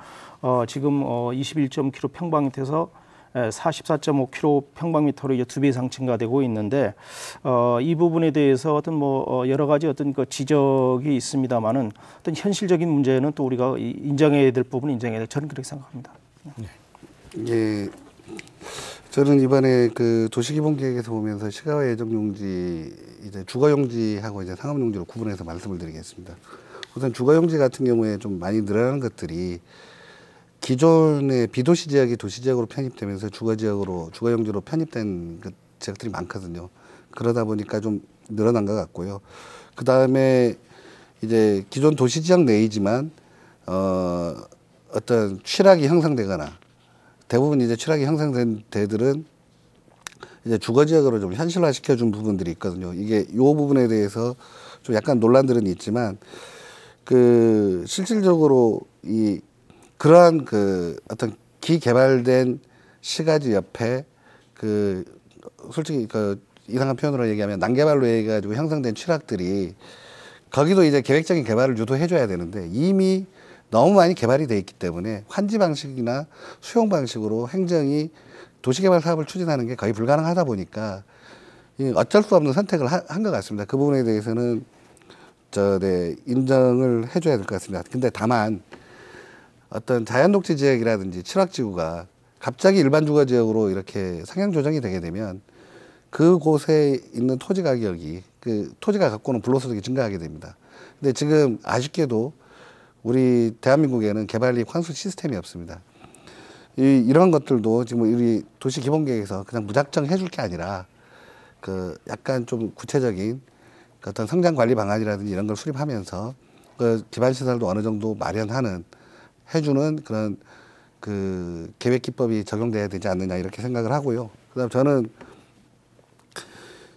[SPEAKER 5] 지금 21.km 평방미터에서 44.5km 평방미터로 이제 2배 이상 증가되고 있는데 이 부분에 대해서 어떤 뭐 여러 가지 어떤 그 지적이 있습니다만은 어떤 현실적인 문제는 또 우리가 인정해야 될 부분은 인정해야 될, 저는 그렇게 생각합니다.
[SPEAKER 1] 네.
[SPEAKER 4] 예. 저는 이번에 그 도시기본계획에서 보면서 시가화 예정용지, 이제 주거용지하고 이제 상업용지로 구분해서 말씀을 드리겠습니다. 우선 주거용지 같은 경우에 좀 많이 늘어나는 것들이 기존의 비도시 지역이 도시 지역으로 편입되면서 주거용지로 편입된 지역들이 많거든요. 그러다 보니까 좀 늘어난 것 같고요. 그 다음에 이제 기존 도시 지역 내이지만 어떤 취락이 형성되거나 대부분 이제 취락이 형성된 데들은 이제 주거 지역으로 좀 현실화 시켜준 부분들이 있거든요. 이게 요 부분에 대해서 좀 약간 논란들은 있지만 그 실질적으로 그러한 그 어떤 기개발된 시가지 옆에 그 솔직히 그 이상한 표현으로 얘기하면 난개발로 해가지고 형성된 취락들이 거기도 이제 계획적인 개발을 유도해줘야 되는데 이미 너무 많이 개발이 돼 있기 때문에 환지 방식이나 수용 방식으로 행정이 도시개발 사업을 추진하는 게 거의 불가능하다 보니까 어쩔 수 없는 선택을 한 것 같습니다. 그 부분에 대해서는 인정을 해줘야 될 것 같습니다. 근데 다만 어떤 자연녹지 지역이라든지 칠학지구가 갑자기 일반 주거 지역으로 이렇게 상향 조정이 되게 되면 그곳에 있는 토지 가격이 그 토지가 갖고 오는 불로소득이 증가하게 됩니다. 근데 지금 아쉽게도 우리 대한민국에는 개발립 환수 시스템이 없습니다. 이런 것들도 지금 우리 도시기본계획에서 그냥 무작정 해줄 게 아니라 그 약간 좀 구체적인 그 어떤 성장 관리 방안이라든지 이런 걸 수립하면서 그 기반 시설도 어느 정도 마련하는 해주는 그런 그 계획 기법이 적용돼야 되지 않느냐 이렇게 생각을 하고요. 그다음 저는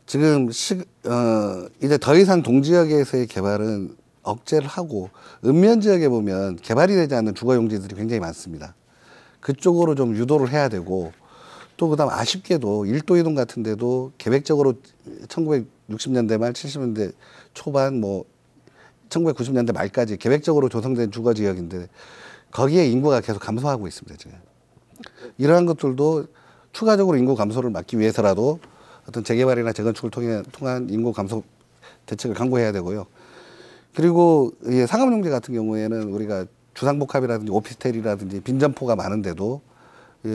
[SPEAKER 4] 지금 이제 더 이상 동지역에서의 개발은 억제를 하고 읍면 지역에 보면 개발이 되지 않는 주거 용지들이 굉장히 많습니다. 그쪽으로 좀 유도를 해야 되고 또 그다음 아쉽게도 일도 이동 같은 데도 계획적으로 1960년대 말 70년대 초반 뭐 1990년대 말까지 계획적으로 조성된 주거 지역인데 거기에 인구가 계속 감소하고 있습니다. 지금 이러한 것들도 추가적으로 인구 감소를 막기 위해서라도 어떤 재개발이나 재건축을 통한 인구 감소 대책을 강구해야 되고요. 그리고 상업용지 같은 경우에는 우리가 주상복합이라든지 오피스텔이라든지 빈점포가 많은데도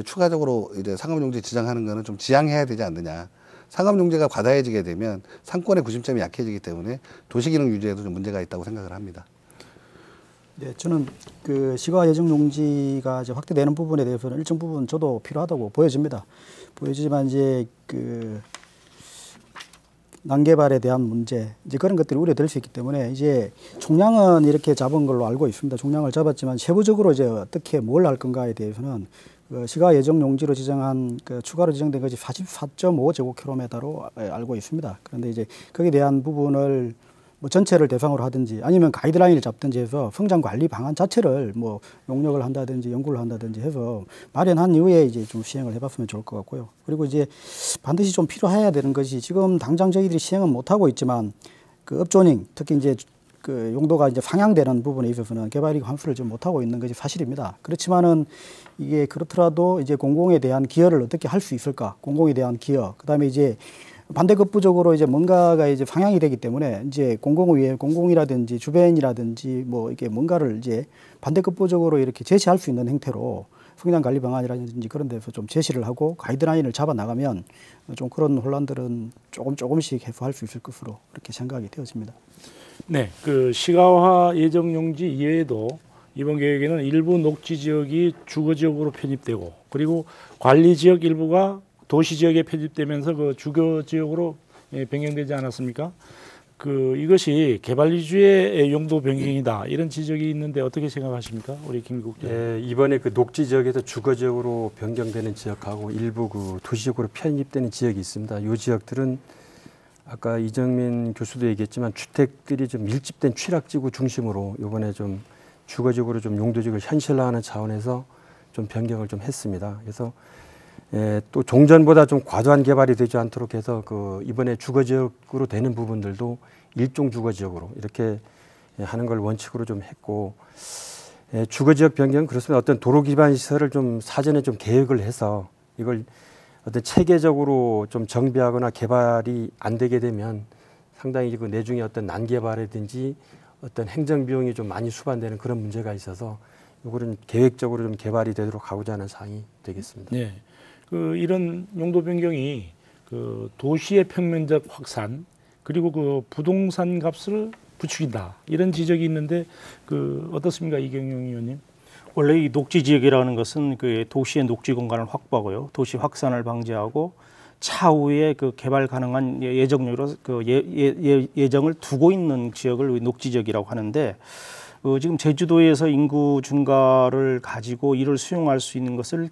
[SPEAKER 4] 추가적으로 이제 상업용지 지정하는 거는 좀 지양해야 되지 않느냐. 상업용지가 과다해지게 되면 상권의 구심점이 약해지기 때문에 도시기능 유지에도 좀 문제가 있다고 생각을 합니다.
[SPEAKER 3] 네, 저는 그 시가 예정 용지가 이제 확대되는 부분에 대해서는 일정 부분 저도 필요하다고 보여집니다. 보여지지만 이제 그 난개발에 대한 문제 이제 그런 것들이 우려될 수 있기 때문에 이제 총량은 이렇게 잡은 걸로 알고 있습니다. 총량을 잡았지만 세부적으로 이제 어떻게 뭘 할 건가에 대해서는 그 시가 예정 용지로 지정한 그 추가로 지정된 것이 44.5제곱킬로미터로 알고 있습니다. 그런데 이제 거기에 대한 부분을 뭐 전체를 대상으로 하든지 아니면 가이드라인을 잡든지 해서 성장 관리 방안 자체를 뭐 용역을 한다든지 연구를 한다든지 해서 마련한 이후에 이제 좀 시행을 해봤으면 좋을 것 같고요. 그리고 이제 반드시 좀 필요해야 되는 것이 지금 당장 저희들이 시행은 못 하고 있지만 그 업조닝 특히 이제 그 용도가 이제 상향되는 부분에 있어서는 개발이익 환수를 좀 못 하고 있는 것이 사실입니다. 그렇지만은 이게 그렇더라도 이제 공공에 대한 기여를 어떻게 할 수 있을까? 공공에 대한 기여. 그다음에 이제 반대급부적으로 이제 뭔가가 이제 상향이 되기 때문에 이제 공공이라든지 주변이라든지 뭐 이게 뭔가를 이제 반대급부적으로 이렇게 제시할 수 있는 형태로 성장 관리 방안이라든지 그런 데서 좀 제시를 하고 가이드라인을 잡아 나가면 좀 그런 혼란들은 조금씩 해소할 수 있을 것으로 그렇게 생각이 되어집니다.
[SPEAKER 1] 네, 그 시가화 예정 용지 이외에도 이번 계획에는 일부 녹지 지역이 주거 지역으로 편입되고 그리고 관리 지역 일부가 도시 지역에 편입되면서 그 주거 지역으로 변경되지 않았습니까? 그 이것이 개발 위주의 용도 변경이다 이런 지적이 있는데 어떻게 생각하십니까, 우리 김국장?
[SPEAKER 2] 네, 이번에 그 녹지 지역에서 주거 지역으로 변경되는 지역하고 일부 그 도시 지역으로 편입되는 지역이 있습니다. 이 지역들은 아까 이정민 교수도 얘기했지만 주택들이 좀 밀집된 취락지구 중심으로 이번에 좀 주거 지역으로 좀 용도 지역을 현실화하는 차원에서 좀 변경을 좀 했습니다. 그래서 또 종전보다 좀 과도한 개발이 되지 않도록 해서 그 이번에 주거지역으로 되는 부분들도 일종 주거지역으로 이렇게 하는 걸 원칙으로 좀 했고 주거지역 변경 그렇습니다. 어떤 도로 기반 시설을 좀 사전에 좀 계획을 해서 이걸 어떤 체계적으로 좀 정비하거나 개발이 안 되게 되면 상당히 그 내중에 어떤 난개발이든지 어떤 행정 비용이 좀 많이 수반되는 그런 문제가 있어서 이거는 계획적으로 좀 개발이 되도록 하고자 하는 사항이 되겠습니다.
[SPEAKER 1] 네. 그 이런 용도 변경이 그 도시의 평면적 확산 그리고 그 부동산 값을 부추긴다 이런 지적이 있는데 그 어떻습니까, 이경영 의원님?
[SPEAKER 5] 원래 이 녹지 지역이라는 것은 그 도시의 녹지 공간을 확보하고요, 도시 확산을 방지하고 차후에 그 개발 가능한 예정으로 그 예정을 두고 있는 지역을 녹지 지역이라고 하는데. 지금 제주도에서 인구 증가를 가지고 이를 수용할 수 있는 것을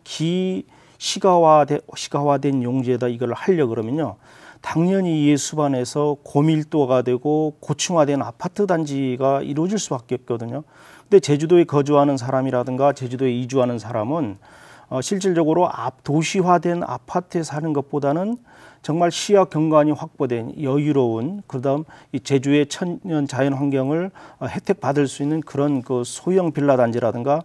[SPEAKER 5] 시가화된 용지에다 이걸 하려 그러면요 당연히 이에 수반해서 고밀도가 되고 고층화된 아파트 단지가 이루어질 수밖에 없거든요. 근데 제주도에 거주하는 사람이라든가 제주도에 이주하는 사람은 실질적으로 도시화된 아파트에 사는 것보다는 정말 시야 경관이 확보된 여유로운 그다음 이 제주의 천연 자연 환경을 혜택 받을 수 있는 그런 그 소형 빌라 단지라든가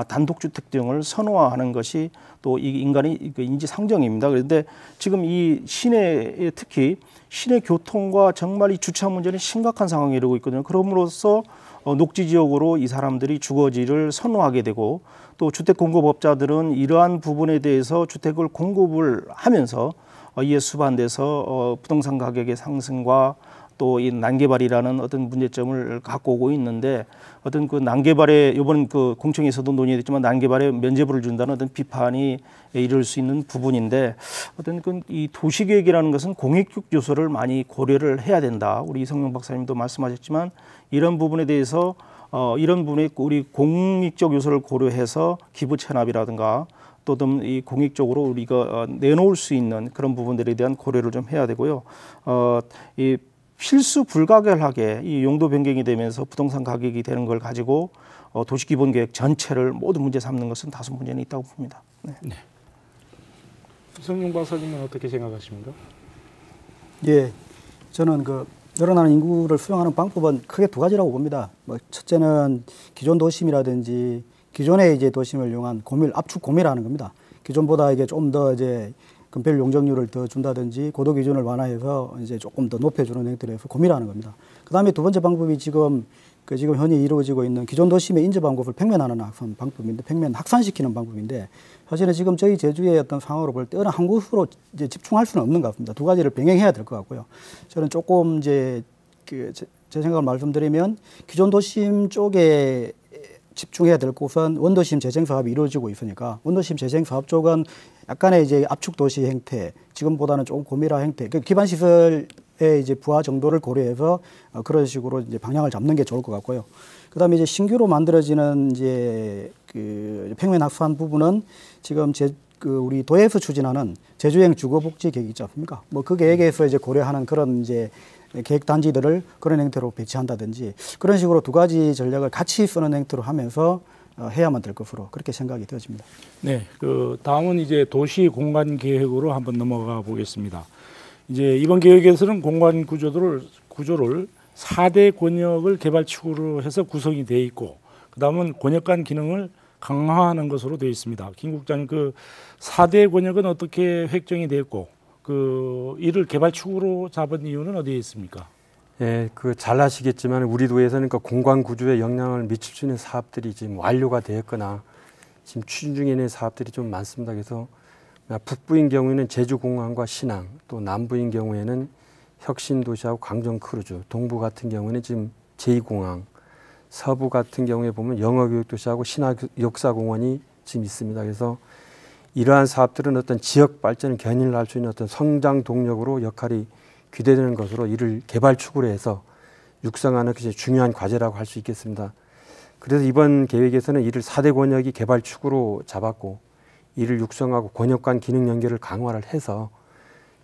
[SPEAKER 5] 단독주택 등을 선호하는 것이 또 이 인간의 인지 상정입니다. 그런데 지금 이 시내에 특히 시내 교통과 정말 이 주차 문제는 심각한 상황에 이르고 있거든요. 그럼으로써 녹지 지역으로 이 사람들이 주거지를 선호하게 되고 또 주택공급업자들은 이러한 부분에 대해서 주택을 공급을 하면서 이에 수반돼서 부동산 가격의 상승과 또 이 난개발이라는 어떤 문제점을 갖고 오고 있는데 어떤 그 난개발에 이번 그 공청에서도 논의됐지만 난개발에 면제부를 준다는 어떤 비판이 이룰 수 있는 부분인데 어떤 그 이 도시계획이라는 것은 공익적 요소를 많이 고려를 해야 된다. 우리 이성용 박사님도 말씀하셨지만 이런 부분에 대해서 이런 부분에 우리 공익적 요소를 고려해서 기부 체납이라든가 또는 이 공익적으로 우리가 내놓을 수 있는 그런 부분들에 대한 고려를 좀 해야 되고요. 이 필수 불가결하게 이 용도 변경이 되면서 부동산 가격이 되는 걸 가지고 도시기본계획 전체를 모두 문제 삼는 것은 다소 문제는 있다고 봅니다. 네.
[SPEAKER 1] 네. 이성용 박사님은 어떻게 생각하십니까?
[SPEAKER 3] 예, 저는 그 늘어나는 인구를 수용하는 방법은 크게 두 가지라고 봅니다. 뭐 첫째는 기존 도심이라든지 기존의 이제 도심을 이용한 압축 고밀화하는 겁니다. 기존보다 이게 좀 더 이제 건폐율 용적률을 더 준다든지 고도 기준을 완화해서 이제 조금 더 높여주는 행태를 해서 고밀화하는 겁니다. 그 다음에 두 번째 방법이 지금 현이 이루어지고 있는 기존 도심의 인접 방법을 평면하는 방법인데, 평면 확산시키는 방법인데, 사실은 지금 저희 제주의 어떤 상황으로 볼 때 어느 한 곳으로 이제 집중할 수는 없는 것 같습니다. 두 가지를 병행해야 될 것 같고요. 저는 조금 이제 제 생각을 말씀드리면 기존 도심 쪽에 집중해야 될 곳은 원도심 재생 사업이 이루어지고 있으니까 원도심 재생 사업 쪽은 약간의 이제 압축 도시 형태, 지금보다는 조금 고밀화 형태, 그 기반 시설의 이제 부하 정도를 고려해서 그런 식으로 이제 방향을 잡는 게 좋을 것 같고요. 그다음에 이제 신규로 만들어지는 이제 그 평면 확산 부분은 지금 우리 도에서 추진하는 제주행 주거복지 계획 있지 않습니까? 뭐 그 계획에서 이제 고려하는 그런 이제 계획 단지들을 그런 형태로 배치한다든지 그런 식으로 두 가지 전략을 같이 쓰는 형태로 하면서 해야만 될 것으로 그렇게 생각이 되어집니다.
[SPEAKER 1] 네, 그 다음은 이제 도시 공간 계획으로 한번 넘어가 보겠습니다. 이제 이번 계획에서는 공간 구조를 4대 권역을 개발축으로 해서 구성이 돼 있고, 그다음은 권역 간 기능을 강화하는 것으로 되어 있습니다. 김 국장님, 그 4대 권역은 어떻게 획정이 됐고, 그 이를 개발축으로 잡은 이유는 어디에 있습니까?
[SPEAKER 2] 예, 잘 아시겠지만 우리 도에서는 그 공간 구조에 영향을 미칠 수 있는 사업들이 지금 완료가 되었거나 지금 추진 중에 있는 사업들이 좀 많습니다. 그래서 북부인 경우에는 제주공항과 신항, 또 남부인 경우에는 혁신도시하고 광정크루즈, 동부 같은 경우에는 지금 제2공항, 서부 같은 경우에 보면 영어교육도시하고 신화역사공원이 지금 있습니다. 그래서 이러한 사업들은 어떤 지역 발전을 견인을 할 수 있는 어떤 성장 동력으로 역할이 기대되는 것으로 이를 개발축으로 해서 육성하는 것이 중요한 과제라고 할 수 있겠습니다. 그래서 이번 계획에서는 이를 4대 권역이 개발축으로 잡았고, 이를 육성하고 권역 간 기능 연결을 강화를 해서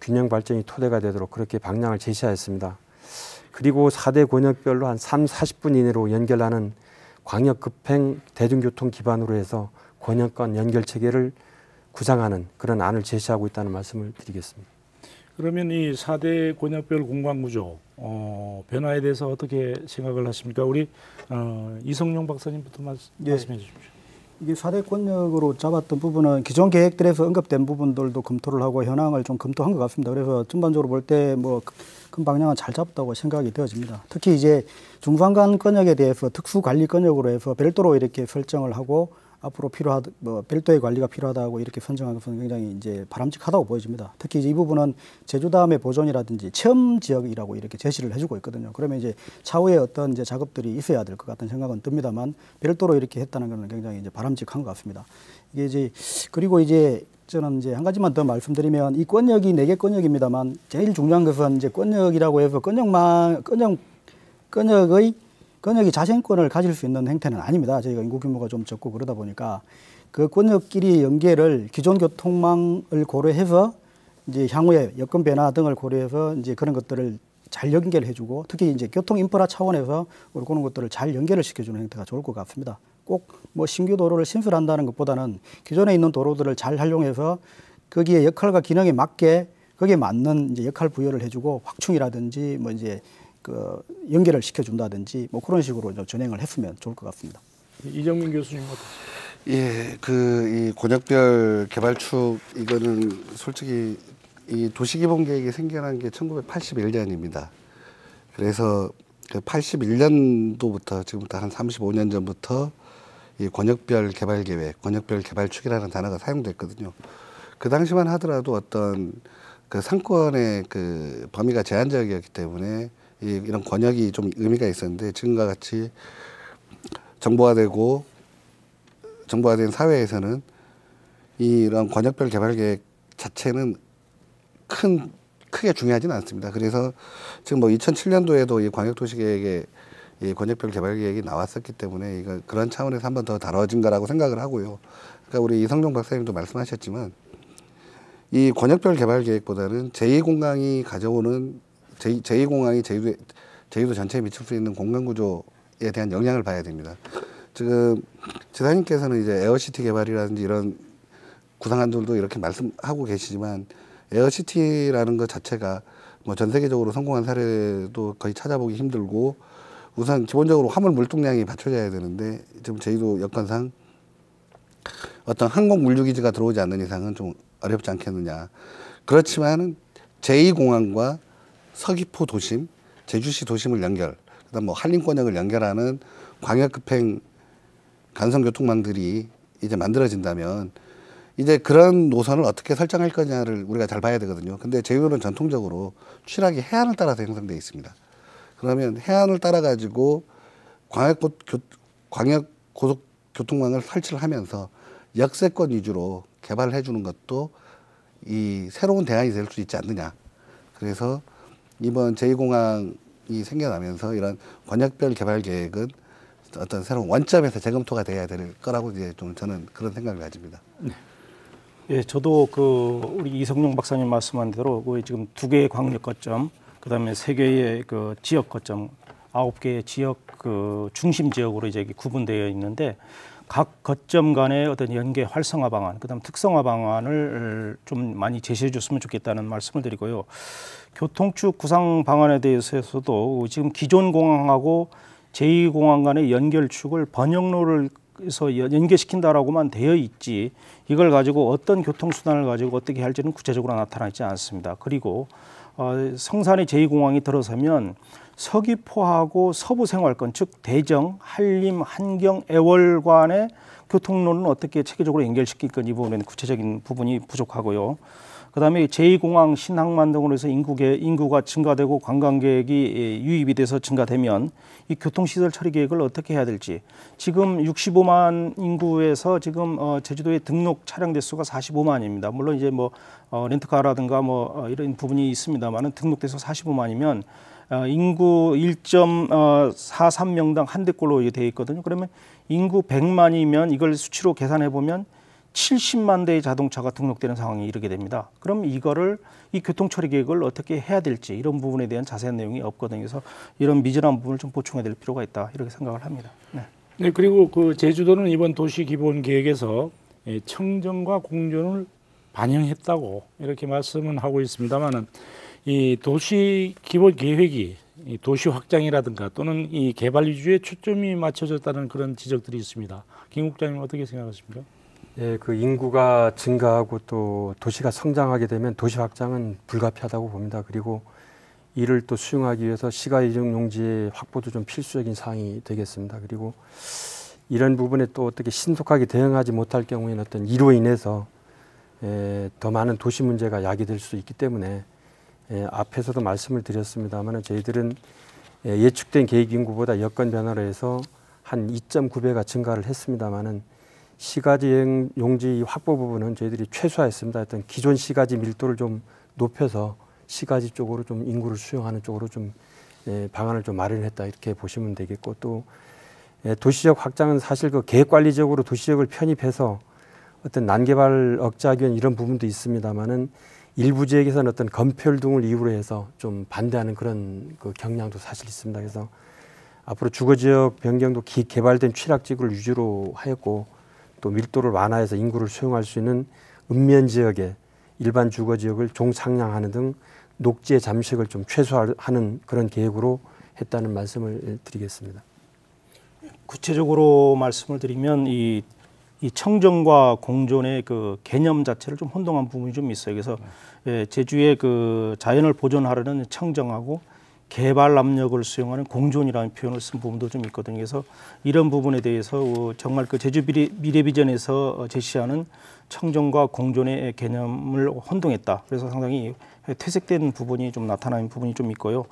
[SPEAKER 2] 균형 발전이 토대가 되도록 그렇게 방향을 제시하였습니다. 그리고 4대 권역별로 한 40분 이내로 연결하는 광역 급행 대중교통 기반으로 해서 권역 간 연결 체계를 구상하는 그런 안을 제시하고 있다는 말씀을 드리겠습니다.
[SPEAKER 1] 그러면 이 4대 권역별 공간 구조 변화에 대해서 어떻게 생각을 하십니까? 우리 이성용 박사님부터 말씀해 주십시오.
[SPEAKER 3] 이게 4대 권역으로 잡았던 부분은 기존 계획들에서 언급된 부분들도 검토를 하고 현황을 좀 검토한 것 같습니다. 그래서 전반적으로 볼 때 뭐 큰 방향은 잘 잡았다고 생각이 되어집니다. 특히 이제 중산간 권역에 대해서 특수 관리 권역으로 해서 별도로 이렇게 설정을 하고 앞으로 별도의 관리가 필요하다고 이렇게 선정한 것은 굉장히 이제 바람직하다고 보여집니다. 특히 이제 이 부분은 제주다음의 보존이라든지 체험 지역이라고 이렇게 제시를 해주고 있거든요. 그러면 이제 차후에 어떤 이제 작업들이 있어야 될 것 같은 생각은 듭니다만 별도로 이렇게 했다는 것은 굉장히 이제 바람직한 것 같습니다. 이게 이제 그리고 이제 저는 이제 한 가지만 더 말씀드리면 이 권역이 4개 권역입니다만 제일 중요한 것은 이제 권역이라고 해서 권역이 자생권을 가질 수 있는 행태는 아닙니다. 저희가 인구 규모가 좀 적고 그러다 보니까 그 권역끼리 연계를 기존 교통망을 고려해서 이제 향후에 여건 변화 등을 고려해서 이제 그런 것들을 잘 연결해주고 특히 이제 교통 인프라 차원에서 우리 그런 것들을 잘 연결을 시켜주는 형태가 좋을 것 같습니다. 꼭 뭐 신규 도로를 신설한다는 것보다는 기존에 있는 도로들을 잘 활용해서 거기에 역할과 기능에 맞게 거기에 맞는 이제 역할 부여를 해주고 확충이라든지 뭐 이제 그 연결을 시켜준다든지 뭐 그런 식으로 좀 진행을 했으면 좋을 것 같습니다.
[SPEAKER 1] 이정민 교수님 어떠세요?
[SPEAKER 4] 예, 이 권역별 개발축 이거는 솔직히 이 도시기본계획이 생겨난 게 1981년입니다. 그래서 그 81년도부터 지금부터 한 35년 전부터 이 권역별 개발계획, 권역별 개발축이라는 단어가 사용됐거든요. 그 당시만 하더라도 어떤 그 상권의 그 범위가 제한적이었기 때문에 이런 권역이 좀 의미가 있었는데 지금과 같이 정보화된 사회에서는 이런 권역별 개발계획 자체는 크게 중요하지는 않습니다. 그래서 지금 뭐 2007년도에도 이 광역도시계획에 이 권역별 개발계획이 나왔었기 때문에 이거 그런 차원에서 한 번 더 다뤄진 거라고 생각을 하고요. 그러니까 우리 이성종 박사님도 말씀하셨지만 이 권역별 개발계획보다는 제2공항이 가져오는 제2공항이 제주도 전체에 미칠 수 있는 공간구조에 대한 영향을 봐야 됩니다. 지금 지사님께서는 이제 에어시티 개발이라든지 이런 구상안들도 이렇게 말씀하고 계시지만 에어시티라는 것 자체가 뭐 전 세계적으로 성공한 사례도 거의 찾아보기 힘들고 우선 기본적으로 화물 물동량이 받쳐져야 되는데 지금 제주도 여건상 어떤 항공 물류기지가 들어오지 않는 이상은 좀 어렵지 않겠느냐. 그렇지만 제2공항과 서귀포 도심, 제주시 도심을 연결, 그다음 뭐 한림권역을 연결하는 광역급행 간선교통망들이 이제 만들어진다면 이제 그런 노선을 어떻게 설정할 거냐를 우리가 잘 봐야 되거든요. 근데 제주도는 전통적으로 취락이 해안을 따라서 형성되어 있습니다. 그러면 해안을 따라 가지고 광역 고속교통망을 설치를 하면서 역세권 위주로 개발을 해주는 것도 이 새로운 대안이 될 수 있지 않느냐. 그래서 이번 제2공항이 생겨나면서 이런 권역별 개발 계획은 어떤 새로운 원점에서 재검토가 돼야 될 거라고 이제 좀 저는 그런 생각을 가집니다.
[SPEAKER 1] 네.
[SPEAKER 5] 예, 저도 우리 이성용 박사님 말씀한 대로 지금 2개의 광역 거점, 그다음에 3개의 그 지역 거점, 9개의 지역 그 중심 지역으로 이제 구분되어 있는데 각 거점 간의 어떤 연계 활성화 방안, 그다음 특성화 방안을 좀 많이 제시해 줬으면 좋겠다는 말씀을 드리고요. 교통축 구상 방안에 대해서도 지금 기존 공항하고 제2공항 간의 연결축을 번영로를 해서 연계시킨다라고만 되어 있지 이걸 가지고 어떤 교통수단을 가지고 어떻게 할지는 구체적으로 나타나 있지 않습니다. 그리고 성산의 제2공항이 들어서면 서귀포하고 서부생활권 즉 대정, 한림, 한경, 애월 간의 교통로는 어떻게 체계적으로 연결시킬 건지 이 부분에는 구체적인 부분이 부족하고요. 그다음에 제2공항 신항만 등으로 해서 인구가 증가되고 관광객이 유입이 돼서 증가되면 이 교통시설 처리 계획을 어떻게 해야 될지 지금 65만 인구에서 지금 제주도의 등록 차량 대수가 45만입니다. 물론 이제 뭐 렌트카라든가 뭐 이런 부분이 있습니다만은 등록돼서 45만이면 인구 1.43명당 한 대꼴로 되어 있거든요. 그러면 인구 100만이면 이걸 수치로 계산해 보면 70만 대의 자동차가 등록되는 상황에 이르게 됩니다. 그럼 이 교통처리 계획을 어떻게 해야 될지 이런 부분에 대한 자세한 내용이 없거든요. 그래서 이런 미진한 부분을 좀 보충해야 될 필요가 있다 이렇게 생각을 합니다. 네.
[SPEAKER 1] 네, 그리고 그 제주도는 이번 도시기본계획에서 청정과 공존을 반영했다고 이렇게 말씀은 하고 있습니다만은 이 도시기본계획이 이 도시 확장이라든가 또는 이 개발 위주에 초점이 맞춰졌다는 그런 지적들이 있습니다. 김 국장님 어떻게 생각하십니까?
[SPEAKER 2] 예, 그 인구가 증가하고 또 도시가 성장하게 되면 도시 확장은 불가피하다고 봅니다. 그리고 이를 또 수용하기 위해서 시가 이용 용지의 확보도 좀 필수적인 사항이 되겠습니다. 그리고 이런 부분에 또 어떻게 신속하게 대응하지 못할 경우에는 어떤 이로 인해서 더 많은 도시 문제가 야기될 수 있기 때문에 앞에서도 말씀을 드렸습니다만 저희들은 예측된 계획 인구보다 여건 변화로 해서 한 2.9배가 증가를 했습니다만은 시가지 용지 확보 부분은 저희들이 최소화했습니다. 어떤 기존 시가지 밀도를 좀 높여서 시가지 쪽으로 좀 인구를 수용하는 쪽으로 좀 방안을 좀 마련했다 이렇게 보시면 되겠고 또 도시적 확장은 사실 그 계획관리적으로 도시적을 편입해서 어떤 난개발 억제하기 위한 이런 부분도 있습니다만은 일부 지역에서는 어떤 건폐율 등을 이유로 해서 좀 반대하는 그런 그 경향도 사실 있습니다. 그래서 앞으로 주거지역 변경도 개발된 취락지구를 유지로 하였고 또 밀도를 완화해서 인구를 수용할 수 있는 읍면 지역에 일반 주거지역을 종상향하는 등 녹지의 잠식을 좀 최소화하는 그런 계획으로 했다는 말씀을 드리겠습니다.
[SPEAKER 5] 구체적으로 말씀을 드리면 이 청정과 공존의 그 개념 자체를 좀 혼동한 부분이 좀 있어요. 그래서 제주의 그 자연을 보존하려는 청정하고 개발 압력을 수용하는 공존이라는 표현을 쓴 부분도 좀 있거든요. 그래서 이런 부분에 대해서 정말 그 제주 미래 비전에서 제시하는 청정과 공존의 개념을 혼동했다. 그래서 상당히 퇴색된 부분이 좀 나타나는 부분이 좀 있고요.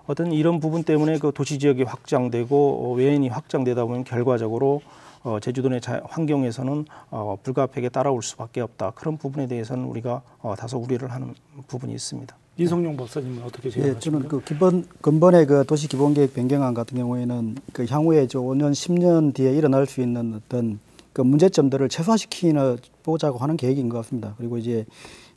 [SPEAKER 5] 어떤 이런 부분 때문에 그 도시 지역이 확장되고 외연이 확장되다 보면 결과적으로 제주도 내 환경에서는 불가피하게 따라올 수밖에 없다. 그런 부분에 대해서는 우리가 다소 우려를 하는 부분이 있습니다.
[SPEAKER 1] 이성용 박사님은 어떻게
[SPEAKER 3] 예,
[SPEAKER 1] 생각하십니까?
[SPEAKER 3] 저는 그 근본의 그 도시 기본계획 변경안 같은 경우에는 그 향후에 5년, 10년 뒤에 일어날 수 있는 어떤 그 문제점들을 최소화시키는 보자고 하는 계획인 것 같습니다. 그리고 이제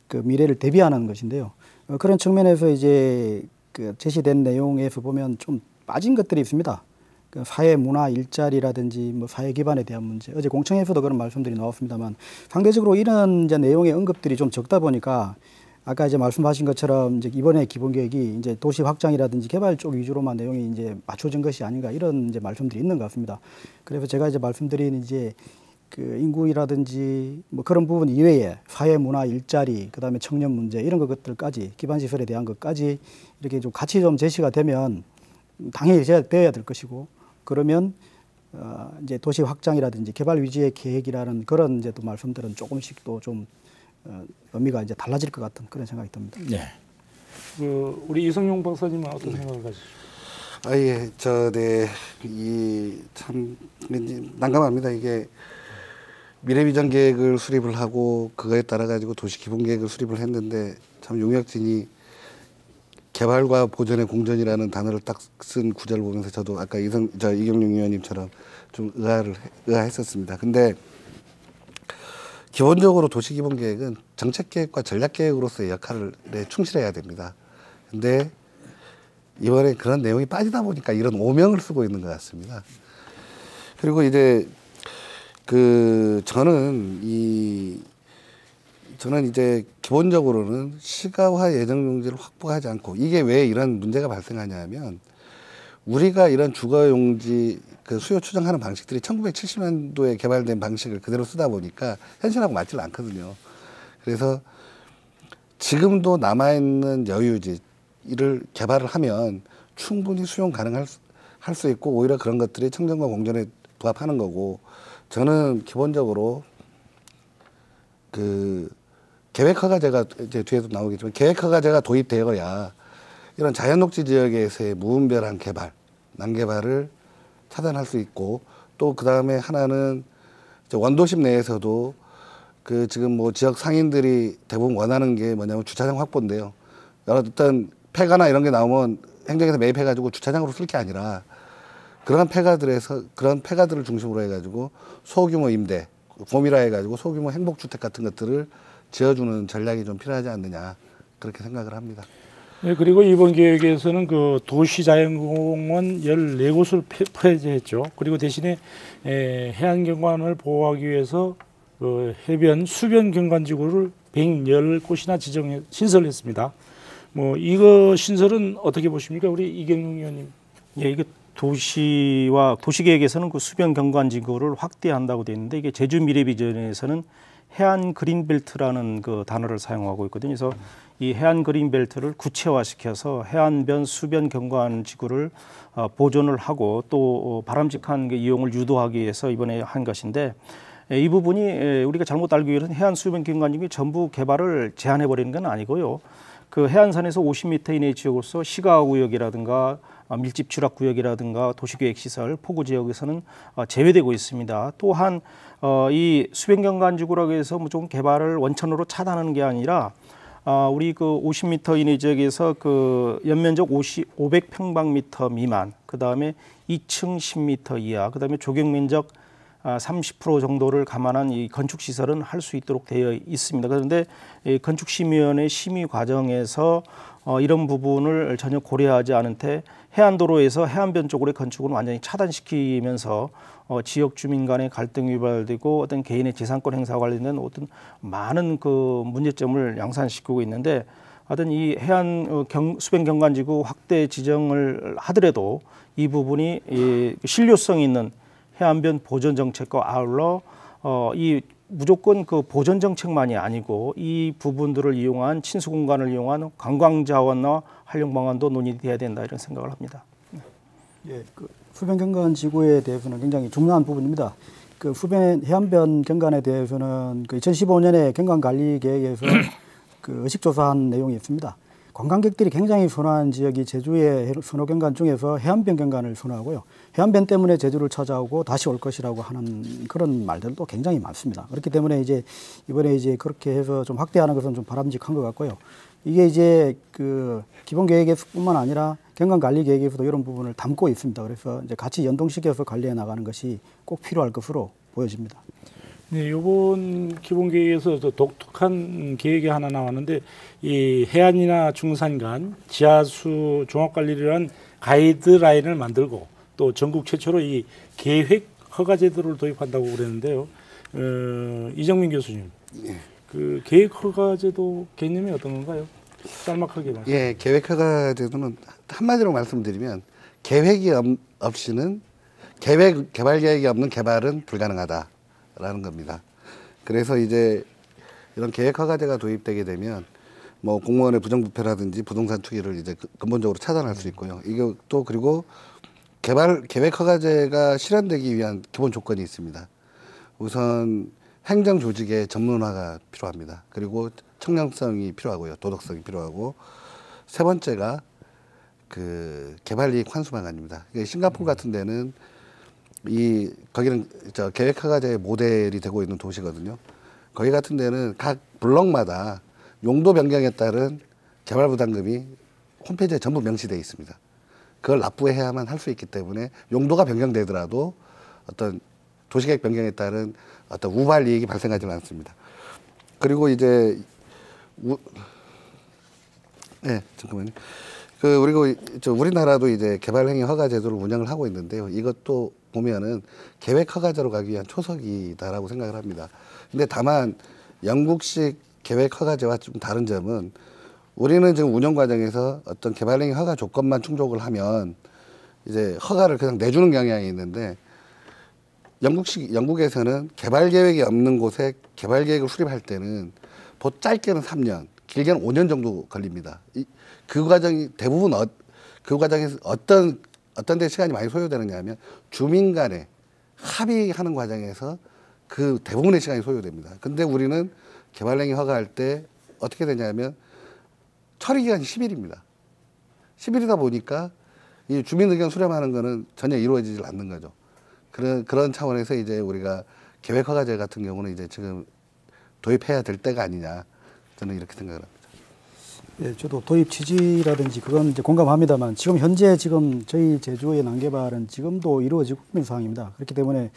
[SPEAKER 3] 그 미래를 대비하는 것인데요. 그런 측면에서 이제 그 제시된 내용에서 보면 좀 빠진 것들이 있습니다. 그 사회 문화 일자리라든지 뭐 사회 기반에 대한 문제. 어제 공청회에서도 그런 말씀들이 나왔습니다만 상대적으로 이런 이제 내용의 언급들이 좀 적다 보니까 아까 이제 말씀하신 것처럼 이제 이번에 기본계획이 이제 도시 확장이라든지 개발 쪽 위주로만 내용이 이제 맞춰진 것이 아닌가 이런 이제 말씀들이 있는 것 같습니다. 그래서 제가 이제 말씀드린 이제 그 인구라든지 뭐 그런 부분 이외에 사회 문화 일자리 그다음에 청년 문제 이런 것들까지 기반 시설에 대한 것까지 이렇게 좀 같이 좀 제시가 되면 당연히 되어야 될 것이고 그러면 이제 도시 확장이라든지 개발 위주의 계획이라는 그런 이제 또 말씀들은 조금씩 또 좀 의미가 이제 달라질 것 같은 그런 생각이 듭니다.
[SPEAKER 1] 네. 그 우리 이성용 박사님은 어떤 생각을 가지시죠?
[SPEAKER 4] 예, 참 난감합니다. 이게 미래비전 계획을 수립을 하고 그거에 따라 가지고 도시 기본 계획을 수립을 했는데 참 용역진이 개발과 보전의 공존이라는 단어를 딱 쓴 구절을 보면서 저도 아까 이경룡 의원님처럼 좀 의아했었습니다. 근데 기본적으로 도시기본계획은 정책계획과 전략계획으로서의 역할에 충실해야 됩니다. 근데 이번에 그런 내용이 빠지다 보니까 이런 오명을 쓰고 있는 것 같습니다. 그리고 이제 저는 이제 기본적으로는 시가화 예정용지를 확보하지 않고 이게 왜 이런 문제가 발생하냐면 우리가 이런 주거용지 그 수요 추정하는 방식들이 1970년도에 개발된 방식을 그대로 쓰다 보니까 현실하고 맞질 않거든요. 그래서 지금도 남아있는 여유지를 개발을 하면 충분히 수용 가능할 수 있고 오히려 그런 것들이 청정과 공존에 부합하는 거고 저는 기본적으로 그 계획허가제가 이제 뒤에도 나오겠지만 계획허가제가 도입되어야 이런 자연녹지 지역에서의 무분별한 개발, 난개발을 차단할 수 있고 또 그 다음에 하나는 원도심 내에서도 그 지금 뭐 지역 상인들이 대부분 원하는 게 뭐냐면 주차장 확보인데요. 어떤 폐가나 이런 게 나오면 행정에서 매입해가지고 주차장으로 쓸 게 아니라 그런 폐가들을 중심으로 해가지고 소규모 임대, 봄이라 해가지고 소규모 행복주택 같은 것들을 지어주는 전략이 좀 필요하지 않느냐 그렇게 생각을 합니다.
[SPEAKER 1] 네, 그리고 이번 계획에서는 그 도시자연공원 14곳을 폐지했죠. 그리고 대신에 해안경관을 보호하기 위해서 그 해변 수변 경관지구를 110곳이나 신설했습니다. 뭐 이거 신설은 어떻게 보십니까, 우리 이경용 의원님?
[SPEAKER 5] 예, 이게 도시계획에서는 그 수변 경관지구를 확대한다고 되어 있는데 이게 제주 미래비전에서는 해안 그린벨트라는 그 단어를 사용하고 있거든요. 그래서 이 해안 그린벨트를 구체화시켜서 해안변 수변 경관지구를 보존을 하고 또 바람직한 이용을 유도하기 위해서 이번에 한 것인데 이 부분이 우리가 잘못 알고 있는 해안 수변 경관지구 전부 개발을 제한해 버리는 건 아니고요. 그 해안선에서 50m 이내 지역으로서 시가구역이라든가 밀집 추락구역이라든가 도시계획시설, 포구지역에서는 제외되고 있습니다. 또한 이 수변경관지구라고 해서 무조건 개발을 원천으로 차단하는 게 아니라 우리 그 50m 이내 지역에서 그 연면적 500평방미터 미만, 그 다음에 2층 10m 이하, 그 다음에 조경면적 30% 정도를 감안한 이 건축 시설은 할 수 있도록 되어 있습니다. 그런데 이 건축심의위원회 심의 과정에서 이런 부분을 전혀 고려하지 않은 채 해안도로에서 해안변 쪽으로의 건축은 완전히 차단시키면서 지역 주민 간의 갈등이 유발되고 어떤 개인의 재산권 행사와 관련된 어떤 많은 그 문제점을 양산시키고 있는데, 하여튼 이 해안 수변 경관지구 확대 지정을 하더라도 이 부분이 실효성 있는 해안변 보전 정책과 아울러 이 무조건 그 보전 정책만이 아니고 이 부분들을 이용한 친수 공간을 이용한 관광 자원과 활용 방안도 논의돼야 된다, 이런 생각을 합니다.
[SPEAKER 3] 예, 그 수변 경관 지구에 대해서는 굉장히 중요한 부분입니다. 그 수변 해안변 경관에 대해서는 그 2015년에 경관 관리 계획에서 그 의식 조사한 내용이 있습니다. 관광객들이 굉장히 선호하는 지역이 제주의 선호 경관 중에서 해안변 경관을 선호하고요. 해안변 때문에 제주를 찾아오고 다시 올 것이라고 하는 그런 말들도 굉장히 많습니다. 그렇기 때문에 이제 이번에 이제 그렇게 해서 좀 확대하는 것은 좀 바람직한 것 같고요. 이게 이제 그 기본 계획에서뿐만 아니라 경관 관리 계획에서도 이런 부분을 담고 있습니다. 그래서 이제 같이 연동시켜서 관리해 나가는 것이 꼭 필요할 것으로 보여집니다.
[SPEAKER 1] 네, 이번 기본 계획에서 또 독특한 계획이 하나 나왔는데, 이 해안이나 중산 간 지하수 종합 관리를 가이드라인을 만들고 또 전국 최초로 이 계획 허가 제도를 도입한다고 그랬는데요. 이정민 교수님, 그 계획 허가 제도 개념이 어떤 건가요? 짤막하게 말씀.
[SPEAKER 4] 예, 계획 허가 제도는 한마디로 말씀드리면 계획이 없이는 개발 계획이 없는 개발은 불가능하다라는 겁니다. 그래서 이제 이런 계획 허가제가 도입되게 되면 뭐 공무원의 부정부패라든지 부동산 투기를 이제 근본적으로 차단할 수 있고요. 이게 또 그리고 계획 허가제가 실현되기 위한 기본 조건이 있습니다. 우선 행정 조직의 전문화가 필요합니다. 그리고 청량성이 필요하고요. 도덕성이 필요하고, 세 번째가 그 개발이익 환수 방안입니다. 싱가포르 같은 데는 거기는 계획 허가제의 모델이 되고 있는 도시거든요. 거기 같은 데는 각 블럭마다 용도 변경에 따른 개발 부담금이 홈페이지에 전부 명시되어 있습니다. 그걸 납부해야만 할 수 있기 때문에 용도가 변경되더라도 어떤 도시계획 변경에 따른 어떤 우발 이익이 발생하지 않습니다. 그리고 이제 잠깐만요. 그리고 우리나라도 이제 개발행위 허가 제도를 운영을 하고 있는데요. 이것도 보면은 계획 허가제로 가기 위한 초석이다라고 생각을 합니다. 근데 다만 영국식 계획 허가제와 좀 다른 점은, 우리는 지금 운영 과정에서 어떤 개발행위 허가 조건만 충족을 하면 이제 허가를 그냥 내주는 경향이 있는데, 영국에서는 개발 계획이 없는 곳에 개발 계획을 수립할 때는 짧게는 3년, 길게는 5년 정도 걸립니다. 그 과정이 대부분 그 과정에서 어떤 데 시간이 많이 소요되느냐 하면 주민 간에 합의하는 과정에서 그 대부분의 시간이 소요됩니다. 근데 우리는 개발행위 허가할 때 어떻게 되냐면 처리 기간이 10일입니다. 10일이다 보니까 이 주민 의견 수렴하는 거는 전혀 이루어지질 않는 거죠. 그런 차원에서 이제 우리가 계획 허가제 같은 경우는 이제 지금 도입해야 될 때가 아니냐, 저는 이렇게 생각을 합니다.
[SPEAKER 3] 예, 저도 도입 취지라든지 그건 이제 공감합니다만, 지금 현재 저희 제주의 난개발은 지금도 이루어지고 있는 상황입니다. 그렇기 때문에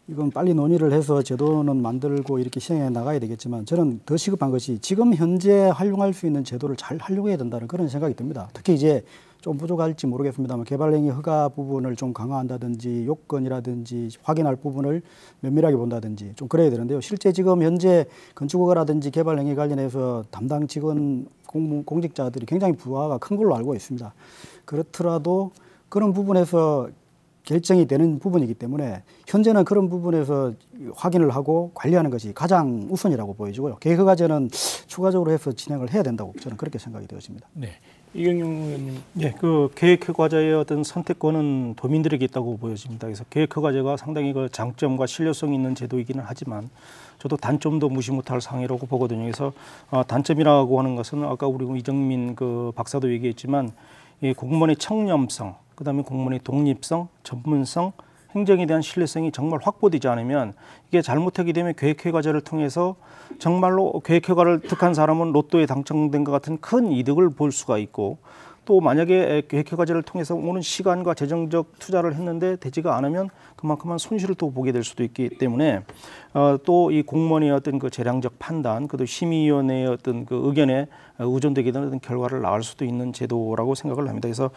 [SPEAKER 3] 이건 빨리 논의를 해서 제도는 만들고 이렇게 시행해 나가야 되겠지만, 저는 더 시급한 것이 지금 현재 활용할 수 있는 제도를 잘 활용해야 된다는 그런 생각이 듭니다. 특히 이제 좀 부족할지 모르겠습니다만 개발행위 허가 부분을 좀 강화한다든지 요건이라든지 확인할 부분을 면밀하게 본다든지 좀 그래야 되는데요. 실제 지금 현재 건축허가라든지 개발행위 관련해서 담당 직원 공직자들이 굉장히 부하가 큰 걸로 알고 있습니다. 그렇더라도 그런 부분에서 결정이 되는 부분이기 때문에 현재는 그런 부분에서 확인을 하고 관리하는 것이 가장 우선이라고 보여지고요. 계획허가제는 추가적으로 해서 진행을 해야 된다고 저는 그렇게 생각이 되어집니다.
[SPEAKER 1] 네, 이경영 의원님.
[SPEAKER 5] 네, 그 계획허가제의 어떤 선택권은 도민들에게 있다고 보여집니다. 그래서 계획허가제가 상당히 그 장점과 실효성 있는 제도이기는 하지만 저도 단점도 무시 못할 사항이라고 보거든요. 그래서 단점이라고 하는 것은 아까 우리 이정민 그 박사도 얘기했지만 이 공무원의 청렴성, 그다음에 공무원의 독립성, 전문성, 행정에 대한 신뢰성이 정말 확보되지 않으면 이게 잘못하게 되면 계획허가제를 통해서 정말로 계획허가를 득한 사람은 로또에 당첨된 것 같은 큰 이득을 볼 수가 있고, 또 만약에 계획허가제를 통해서 오는 시간과 재정적 투자를 했는데 되지가 않으면 그만큼만 손실을 또 보게 될 수도 있기 때문에 또 이 공무원의 어떤 그 재량적 판단, 그도 심의위원회의 어떤 그 의견에 의존되게 되는 어떤 결과를 낳을 수도 있는 제도라고 생각을 합니다. 그래서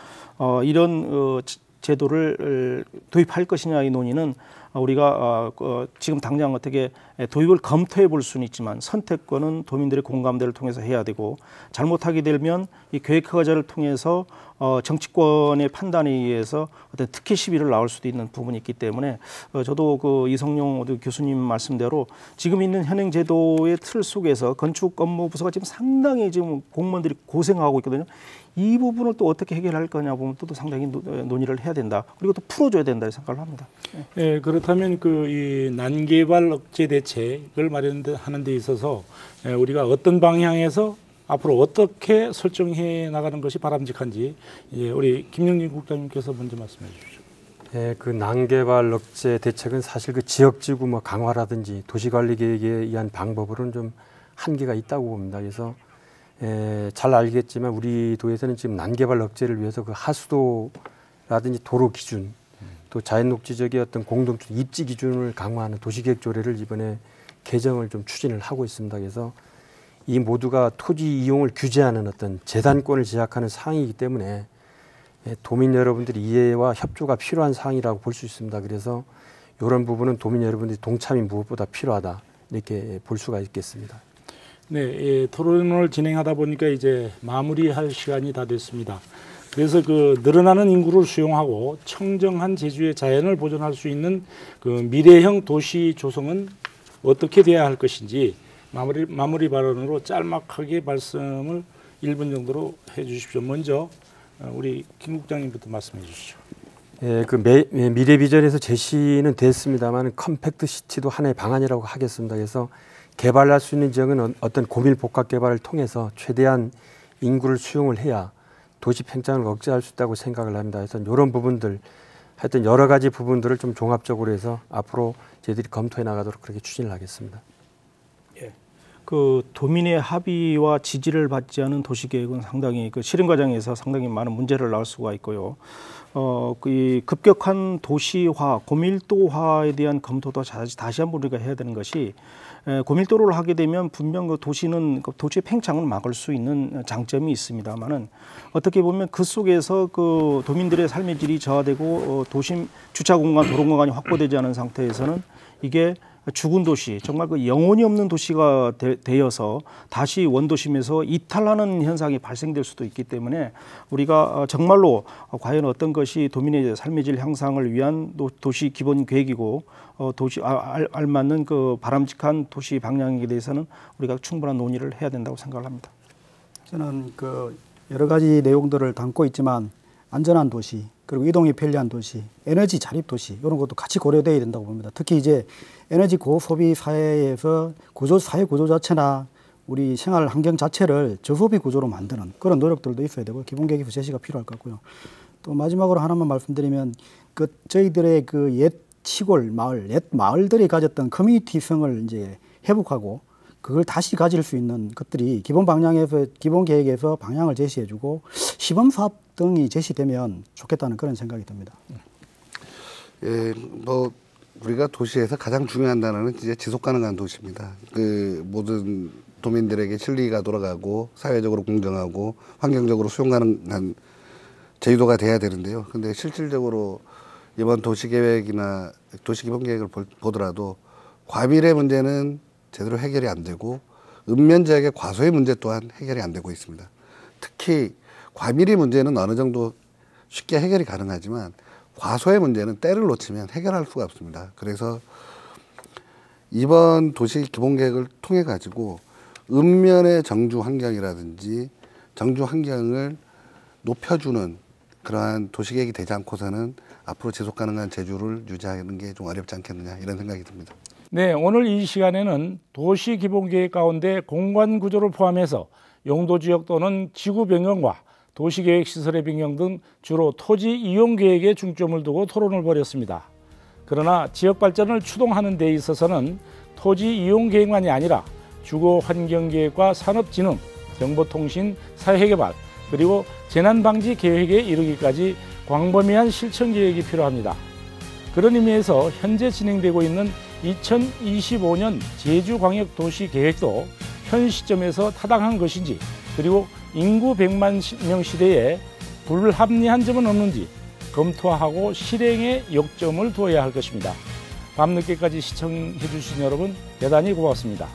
[SPEAKER 5] 이런 제도를 도입할 것이냐의 논의는 우리가 지금 당장 어떻게 도입을 검토해 볼 수는 있지만 선택권은 도민들의 공감대를 통해서 해야 되고, 잘못하게 되면 이 계획허가제를 통해서 정치권의 판단에 의해서 어떤 특혜 시비를 나올 수도 있는 부분이 있기 때문에 저도 그 이성용 교수님 말씀대로 지금 있는 현행 제도의 틀 속에서 건축업무부서가 지금 상당히 지금 공무원들이 고생하고 있거든요. 이 부분을 또 어떻게 해결할 거냐 보면 또 상당히 논의를 해야 된다. 그리고 또 풀어줘야 된다 생각을 합니다.
[SPEAKER 1] 네, 그렇다면 그 이 난개발 억제 대책을 마련하는 데 있어서 우리가 어떤 방향에서 앞으로 어떻게 설정해 나가는 것이 바람직한지 우리 김영진 국장님께서 먼저 말씀해 주십시오.
[SPEAKER 2] 네, 그 난개발 억제 대책은 사실 그 지역지구 뭐 강화라든지 도시관리 계획에 의한 방법으로는 좀 한계가 있다고 봅니다. 그래서 잘 알겠지만 우리 도에서는 지금 난개발 억제를 위해서 그 하수도라든지 도로 기준, 또 자연녹지 지역의 어떤 공동주 입지 기준을 강화하는 도시계획 조례를 이번에 개정을 좀 추진을 하고 있습니다. 그래서 이 모두가 토지 이용을 규제하는 어떤 재단권을 제약하는 사항이기 때문에 도민 여러분들이 이해와 협조가 필요한 사항이라고 볼 수 있습니다. 그래서 이런 부분은 도민 여러분들이 동참이 무엇보다 필요하다, 이렇게 볼 수가 있겠습니다.
[SPEAKER 1] 네, 토론을 진행하다 보니까 이제 마무리할 시간이 다 됐습니다. 그래서 그 늘어나는 인구를 수용하고 청정한 제주의 자연을 보존할 수 있는 그 미래형 도시 조성은 어떻게 돼야 할 것인지 마무리 발언으로 짤막하게 말씀을 1분 정도로 해 주십시오. 먼저 우리 김 국장님부터 말씀해 주시죠.
[SPEAKER 2] 그 미래 비전에서 제시는 됐습니다만 컴팩트 시티도 하나의 방안이라고 하겠습니다. 그래서 개발할 수 있는 지역은 어떤 고밀 복합 개발을 통해서 최대한 인구를 수용을 해야 도시 팽창을 억제할 수 있다고 생각을 합니다. 그래서 이런 부분들, 하여튼 여러 가지 부분들을 좀 종합적으로 해서 앞으로 저희들이 검토해 나가도록 그렇게 추진을 하겠습니다.
[SPEAKER 5] 예. 그 도민의 합의와 지지를 받지 않은 도시계획은 상당히 그 실행 과정에서 상당히 많은 문제를 낳을 수가 있고요. 그 급격한 도시화, 고밀도화에 대한 검토도 다시 한번 우리가 해야 되는 것이, 고밀도를 하게 되면 분명 그 도시는 도시의 팽창을 막을 수 있는 장점이 있습니다만은 어떻게 보면 그 속에서 그 도민들의 삶의 질이 저하되고 도심 주차 공간, 도로 공간이 확보되지 않은 상태에서는 이게 죽은 도시, 정말 그 영혼이 없는 도시가 되어서 다시 원도심에서 이탈하는 현상이 발생될 수도 있기 때문에 우리가 정말로 과연 어떤 것이 도민의 삶의 질 향상을 위한 도시 기본 계획이고 도시 알맞는 그 바람직한 도시 방향에 대해서는 우리가 충분한 논의를 해야 된다고 생각을 합니다.
[SPEAKER 3] 저는 그 여러 가지 내용들을 담고 있지만 안전한 도시, 그리고 이동이 편리한 도시, 에너지 자립 도시, 이런 것도 같이 고려되어야 된다고 봅니다. 특히 이제 에너지 고소비 사회에서 사회 구조 자체나 우리 생활 환경 자체를 저소비 구조로 만드는 그런 노력들도 있어야 되고, 기본계획 제시가 필요할 것 같고요. 또 마지막으로 하나만 말씀드리면, 그 저희들의 그 옛 시골 마을, 옛 마을들이 가졌던 커뮤니티성을 이제 회복하고 그걸 다시 가질 수 있는 것들이 기본 방향에서, 기본 계획에서 방향을 제시해주고 시범 사업 등이 제시되면 좋겠다는 그런 생각이 듭니다.
[SPEAKER 4] 예, 뭐 우리가 도시에서 가장 중요한 단어는 이제 지속 가능한 도시입니다. 그 모든 도민들에게 실리가 돌아가고 사회적으로 공정하고 환경적으로 수용 가능한 제도가 돼야 되는데요. 근데 실질적으로 이번 도시계획이나 도시기본계획을 보더라도 과밀의 문제는 제대로 해결이 안 되고 읍면지역의 과소의 문제 또한 해결이 안 되고 있습니다. 특히 과밀의 문제는 어느 정도 쉽게 해결이 가능하지만 과소의 문제는 때를 놓치면 해결할 수가 없습니다. 그래서 이번 도시기본계획을 통해 가지고 읍면의 정주 환경이라든지 정주 환경을 높여주는 그러한 도시계획이 되지 않고서는 앞으로 지속 가능한 제주를 유지하는 게 좀 어렵지 않겠느냐, 이런 생각이 듭니다.
[SPEAKER 1] 네, 오늘 이 시간에는 도시기본계획 가운데 공간구조를 포함해서 용도지역 또는 지구 변경과 도시계획 시설의 변경 등 주로 토지 이용 계획에 중점을 두고 토론을 벌였습니다. 그러나 지역 발전을 추동하는 데 있어서는 토지 이용 계획만이 아니라 주거 환경 계획과 산업진흥, 정보통신, 사회개발, 그리고 재난방지 계획에 이르기까지 광범위한 실천 계획이 필요합니다. 그런 의미에서 현재 진행되고 있는 2025년 제주광역도시계획도 현 시점에서 타당한 것인지, 그리고 인구 100만 명 시대에 불합리한 점은 없는지 검토하고 실행에 역점을 두어야 할 것입니다. 밤늦게까지 시청해 주신 여러분 대단히 고맙습니다.